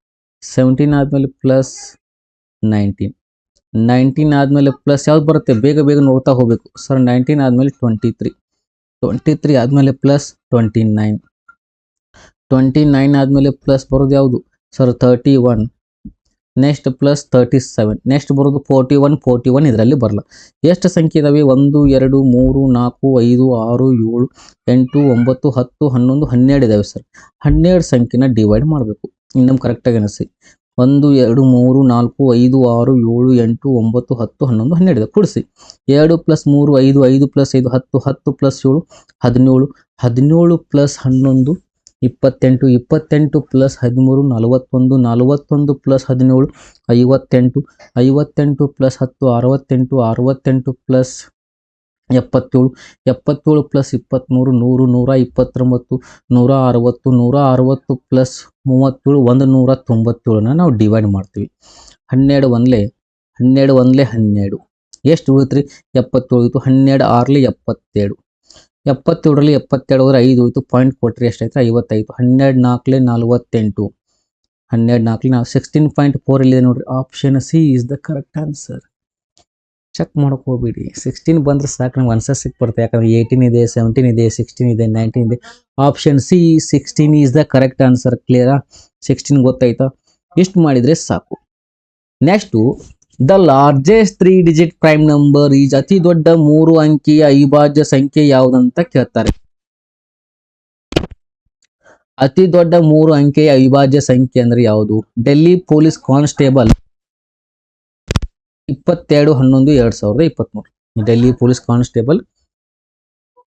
17 ಆದಮೇಲೆ +19, 19 ಆದಮೇಲೆ ಪ್ಲಸ್ ಯಾವ್ದು ಬರುತ್ತೆ? ಬೇಗ ಬೇಗ ನೋಡ್ತಾ ಹೋಗಬೇಕು ಸರ್. 19 ಆದಮೇಲೆ 23, 23 ಆದಮೇಲೆ +29, 29 ಆದಮೇಲೆ ಪ್ಲಸ್ ಬರೋದು ಯಾವುದು ಸರ್? 31, ನೆಕ್ಸ್ಟ್ +37, ನೆಕ್ಸ್ಟ್ ಬರೋದು 41, 41 ಇದರಲ್ಲಿ ಬರಲ್ಲ. ಎಷ್ಟು ಸಂಖ್ಯೆ ಇದಾವೆ? 1 2 3 4 5 6 7 8 9 10 11 12 ಇದಾವೆ ಸರ್. 12 ಸಂಖ್ಯೆನ ಡಿವೈಡ್ ಮಾಡಬೇಕು. ಇನ್ನೊಮ್ಮೆ ಕರೆಕ್ಟಾಗಿ ಅನಿಸಿ. 1 2 3 4 5 6 7 8 9 10 11 12 ಇದೆ. ಕೂಡಿಸಿ 2 + 3 5, 5 + 5 10, 10 + 7 17, 17 + 11 28, 28 + 13 41, 41 + 17 58, 58 + 10 68, 68 + 77, 77 + 23 100, 129, 160, 160 + 37 197 ನಾವು ಡಿವೈಡ್ ಮಾಡ್ತೀವಿ. 12 1 12 1 12 ಎಷ್ಟು ಉಳಿತು ರೀ? 77 ಉಳಿತು. 12 6 77, 77ರಲ್ಲಿ 72 ಹೋದ್ರೆ 5 ಉಳಿತು. ಪಾಯಿಂಟ್ ಕೊಟ್ಟರೆ ಎಷ್ಟಾಯ್ತು? 55. 12 4 48, 12 4 16.4 ಇಲ್ಲಿದೆ ನೋಡ್ರಿ. Option C is the correct answer. Check ಮಾಡಕ್ಕೆ ಹೋಗ್ಬೇಡಿ. 16 ಬಂದರೆ ಸಾಕು, ನಮ್ಗೆ ಆನ್ಸರ್ ಸಿಕ್ಬಿಡುತ್ತೆ. ಯಾಕಂದರೆ 18 ಇದೆ, 17 ಇದೆ, 16 ಇದೆ, 19 ಇದೆ. Option C 16 is the correct answer. ಕ್ಲಿಯರಾ? 16 ಗೊತ್ತಾಯ್ತಾ? ಇಷ್ಟು ಮಾಡಿದರೆ ಸಾಕು. Next, the largest 3 digit prime number is ಅತಿ ದೊಡ್ಡ 3 ಅಂಕಿಯ ಅವಿಭಾಜ್ಯ ಸಂಖ್ಯೆ ಯಾವುದಂತ ಕೇಳ್ತಾರೆ. ಅತಿ ದೊಡ್ಡ 3 ಅಂಕೆಯ ಅವಿಭಾಜ್ಯ ಸಂಖ್ಯೆ ಅಂದ್ರೆ ಯಾವುದು? Delhi police constable 22/11/2023. Delhi police constable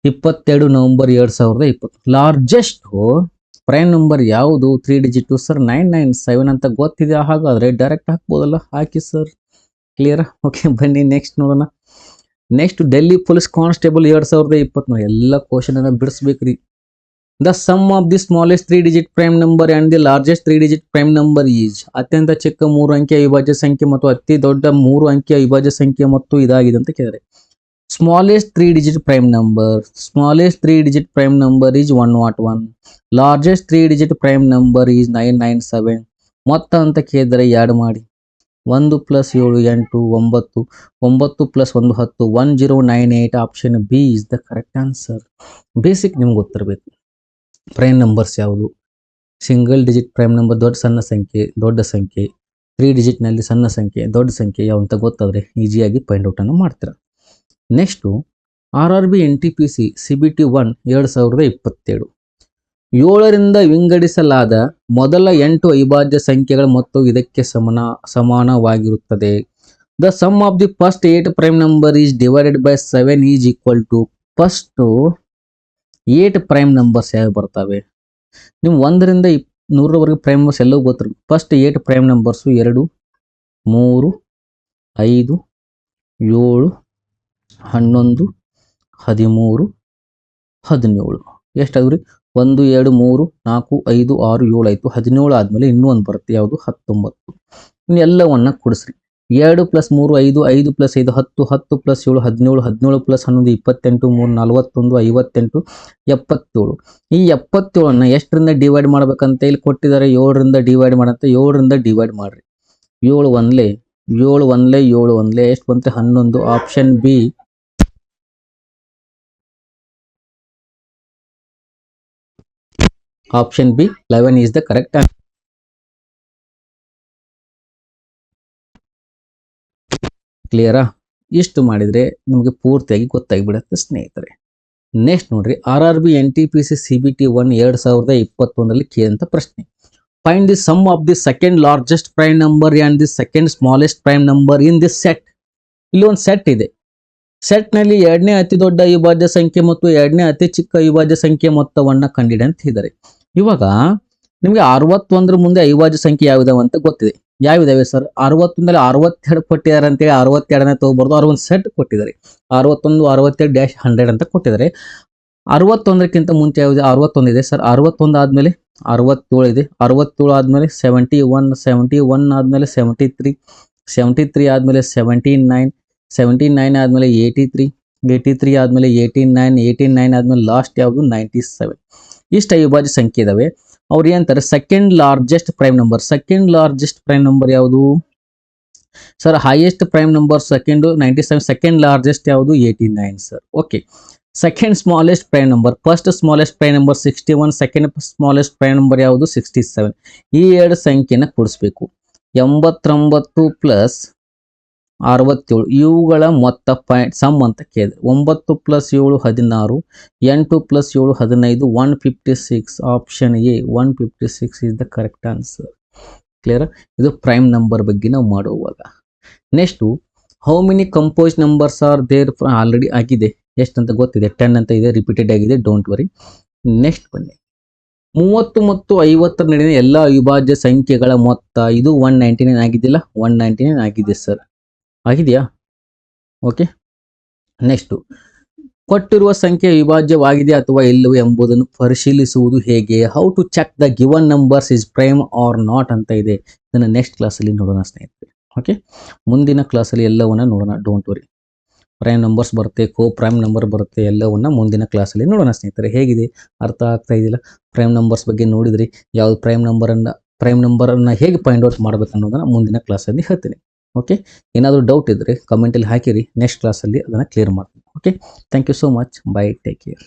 22 November 2020. Largest prime number ಯಾವುದು 3 ಡಿಜಿಟ್ ಸರ್? 997 ಅಂತ ಗೊತ್ತಿದೆ. ಹಾಗಾದ್ರೆ ಡೈರೆಕ್ಟ್ ಹಾಕ್ಬೋದಲ್ಲ? ಹಾಕಿ ಸರ್. ಕ್ಲಿಯರ್? ಓಕೆ, ಬನ್ನಿ ನೆಕ್ಸ್ಟ್ ನೋಡೋಣ. Next, Delhi police constable 2023. ಎಲ್ಲ ಕ್ವಶನ್ ಅನ್ನ ಬಿಡಿಸ್ಬೇಕ್ರಿ. The sum of the smallest 3 digit prime number and the largest 3 digit prime number is. ಅತ್ಯಂತ ಚಿಕ್ಕ 3 ಅಂಕಿಯ ಅವಿಭಾಜ್ಯ ಸಂಖ್ಯೆ ಮತ್ತು ಅತಿ ದೊಡ್ಡ 3 ಅಂಕಿಯ ಅವಿಭಾಜ್ಯ ಸಂಖ್ಯೆ ಮತ್ತು ಇದಾಗಿದೆ ಅಂತ ಕೇಳಿದರೆ, smallest 3 digit prime number. Smallest 3 digit prime number is 101. Largest 3 digit prime number is 997. ಮೊತ್ತ ಅಂತ ಕೇಳಿದರೆ 2 ಮಾಡಿ. 1 plus 7 8 9 9 plus 1 10 1098 option B is the correct answer. Basic ನಿಮ್ಗೆ ಗೊತ್ತಿರಬೇಕು. ಪ್ರೈಮ್ ನಂಬರ್ಸ್ ಯಾವುದು, ಸಿಂಗಲ್ ಡಿಜಿಟ್ ಪ್ರೈಮ್ ನಂಬರ್ ದೊಡ್ಡ ಸಣ್ಣ ಸಂಖ್ಯೆ ದೊಡ್ಡ ಸಂಖ್ಯೆ, 3 ಡಿಜಿಟ್ನಲ್ಲಿ ಸಣ್ಣ ಸಂಖ್ಯೆ ದೊಡ್ಡ ಸಂಖ್ಯೆ ಯಾವ ಅಂತ ಗೊತ್ತಾದರೆ ಈಸಿಯಾಗಿ ಫೈಂಡ್ ಔಟನ್ನು ಮಾಡ್ತೀರಾ. ನೆಕ್ಸ್ಟು RRB NTPC CBT 1 2027 7ರಿಂದ ವಿಂಗಡಿಸಲಾದ ಮೊದಲ 8 ಅವಿಭಾಜ್ಯ ಸಂಖ್ಯೆಗಳ ಮೊತ್ತವು ಇದಕ್ಕೆ ಸಮಾನವಾಗಿರುತ್ತದೆ. The sum of the first 8 prime number is divided by 7 is equal to first 8 prime numbers ಯಾವ ಬರ್ತವೆ. ನೀವು 1ರಿಂದ 100ರವರೆಗೆ ಪ್ರೈಮ್ ನಂಬರ್ಸ್ ಎಲ್ಲವೂ ಗೊತ್ತಿರುತ್ತೆ. ಫಸ್ಟ್ 8 ಪ್ರೈಮ್ ನಂಬರ್ಸು 2 3 5 7 11 13 17 ಎಷ್ಟಾದ್ರಿ 1 2 3 4 5 6 7 ಆಯಿತು. 17 ಆದಮೇಲೆ ಇನ್ನೂ ಒಂದು ಬರುತ್ತೆ ಯಾವುದು 19. ಇನ್ನು ಎಲ್ಲವನ್ನ ಕೂಡಿಸ್ರಿ. 2 + 3 5 5 + 5 10 10 + 7 17 17 + 11 28 3 41 58 77. ಈ 77ನ್ನ ಎಷ್ಟರಿಂದ ಡಿವೈಡ್ ಮಾಡ್ಬೇಕಂತ ಇಲ್ಲಿ ಕೊಟ್ಟಿದ್ದಾರೆ. 7ರಿಂದ ಡಿವೈಡ್ ಮಾಡಂತ 7ರಿಂದ ಡಿವೈಡ್ ಮಾಡ್ರಿ. 7 1 7 1 7 1 ಎಷ್ಟು ಬಂತೆ 11. Option B option B 11 is the correct answer. ಕ್ಲಿಯರಾ? ಇಷ್ಟು ಮಾಡಿದರೆ ನಿಮಗೆ ಪೂರ್ತಿಯಾಗಿ ಗೊತ್ತಾಗಿಬಿಡುತ್ತೆ ಸ್ನೇಹಿತರೆ. ನೆಕ್ಸ್ಟ್ ನೋಡ್ರಿ, RRB NTPC CBT 1 2021ರಲ್ಲಿ ಕೇಳಿದಂಥ ಪ್ರಶ್ನೆ. Find the sum of the second largest prime number and the second smallest prime number in this set. ಇಲ್ಲಿ ಒಂದು ಸೆಟ್ ಇದೆ. ಸೆಟ್ನಲ್ಲಿ 2ನೇ ಅತಿ ದೊಡ್ಡ ಅವಿಭಾಜ್ಯ ಸಂಖ್ಯೆ ಮತ್ತು 2ನೇ ಅತಿ ಚಿಕ್ಕ ಅವಿಭಾಜ್ಯ ಸಂಖ್ಯೆ ಮೊತ್ತವನ್ನು ಕಂಡಿಡಿ ಅಂತ ಇದ್ದಾರೆ. ಇವಾಗ ನಿಮಗೆ 61ರ ಮುಂದೆ ಅವಿಭಾಜ್ಯ ಸಂಖ್ಯೆ ಯಾವಿದಾವೆ ಅಂತ ಗೊತ್ತಿದೆ. ಯಾವಿದಾವೆ ಸರ್? 61ನಲ್ಲಿ 62 ಕೊಟ್ಟಿದ್ದಾರೆ ಅಂತೇಳಿ 62ನೇ ತಗೋಬಾರ್ದು. ಅವ್ರು ಒಂದು ಸೆಟ್ ಕೊಟ್ಟಿದ್ದಾರೆ. 61 62-100 ಅಂತ ಕೊಟ್ಟಿದ್ದಾರೆ. 61ಕ್ಕಿಂತ ಮುಂಚೆ ಯಾವುದು 61 ಇದೆ ಸರ್. 61 ಆದಮೇಲೆ 67 ಇದೆ. 67 ಆದಮೇಲೆ 71 71 ಆದಮೇಲೆ 73 73 ಆದಮೇಲೆ 79 79 ಆದಮೇಲೆ 83 83 ಆದಮೇಲೆ 89 89 ಆದಮೇಲೆ ಲಾಸ್ಟ್ ಯಾವುದು 97. ಇಷ್ಟು ಅವಿಭಾಜ್ಯ ಸಂಖ್ಯೆ ಇದಾವೆ. ಅವ್ರು ಏನಂತಾರೆ second largest prime number. Second largest prime number ಯಾವುದು sir? Highest prime number second 97. Second largest ಯಾವುದು 89 sir. Okay. Second smallest prime number, first smallest prime number 61, second smallest prime number ಯಾವುದು 67. ಈ ಎರಡು ಸಂಖ್ಯೆನ ಕೂಡಿಸ್ಬೇಕು. 89 ಪ್ಲಸ್ 67 ಇವುಗಳ ಮೊತ್ತ ಸಮ್ ಅಂತ ಕೇಳಿದೆ. 9 + 7 16, 8 + 7 15, 156. Option A 156 is the correct answer. Clear? ಇದು ಪ್ರೈಮ್ ನಂಬರ್ ಬಗ್ಗೆ ನಾವು ಮಾಡುವಾಗ. Next how many composite numbers are there already ಆಗಿದೆ. ಎಷ್ಟಂತ ಗೊತ್ತಿದೆ, 10 ಅಂತ ಇದೆ, ರಿಪೀಟೆಡ್ ಆಗಿದೆ, ಡೋಂಟ್ ವರಿ. ನೆಕ್ಸ್ಟ್ ಬನ್ನಿ, 30 ಮತ್ತು 50ರ ನಡುವಿನ ಎಲ್ಲ ಅವಿಭಾಜ್ಯ ಸಂಖ್ಯೆಗಳ ಮೊತ್ತ ಇದು 199 ಆಗಿದೆಯಲ್ಲ, 199 ಆಗಿದೆ ಸರ್. ಆಗಿದೆಯಾ? ಓಕೆ. ನೆಕ್ಸ್ಟು ಕೊಟ್ಟಿರುವ ಸಂಖ್ಯೆ ಅವಿಭಾಜ್ಯವಾಗಿದೆ ಅಥವಾ ಇಲ್ಲವೇ ಎಂಬುದನ್ನು ಪರಿಶೀಲಿಸುವುದು ಹೇಗೆ? How to check the given numbers is prime or not ಅಂತ ಇದೆ. ಇದನ್ನು ನೆಕ್ಸ್ಟ್ ಕ್ಲಾಸಲ್ಲಿ ನೋಡೋಣ ಸ್ನೇಹಿತರೆ. ಓಕೆ, ಮುಂದಿನ ಕ್ಲಾಸಲ್ಲಿ ಎಲ್ಲವನ್ನ ನೋಡೋಣ, ಡೋಂಟ್ ವರಿ. ಪ್ರೈಮ್ ನಂಬರ್ಸ್ ಬರುತ್ತೆ, ಕೋ ಪ್ರೈಮ್ ನಂಬರ್ ಬರುತ್ತೆ, ಎಲ್ಲವನ್ನ ಮುಂದಿನ ಕ್ಲಾಸಲ್ಲಿ ನೋಡೋಣ ಸ್ನೇಹಿತರೆ. ಹೇಗಿದೆ? ಅರ್ಥ ಆಗ್ತಾ ಇದೆಯಲ್ಲ? ಪ್ರೈಮ್ ನಂಬರ್ಸ್ ಬಗ್ಗೆ ನೋಡಿದ್ರಿ, ಯಾವುದು ಪ್ರೈಮ್ ನಂಬರನ್ನು ಹೇಗೆ ಫೈಂಡ್ ಔಟ್ ಮಾಡಬೇಕು ಅನ್ನೋದನ್ನು ಮುಂದಿನ ಕ್ಲಾಸಲ್ಲಿ ಹೇಳ್ತೀನಿ. ಓಕೆ, ಏನಾದರೂ ಡೌಟ್ ಇದ್ದರೆ ಕಮೆಂಟಲ್ಲಿ ಹಾಕಿರಿ, ನೆಕ್ಸ್ಟ್ ಕ್ಲಾಸಲ್ಲಿ ಅದನ್ನು ಕ್ಲಿಯರ್ ಮಾಡ್ತೀನಿ. Okay, thank you so much, bye, take care.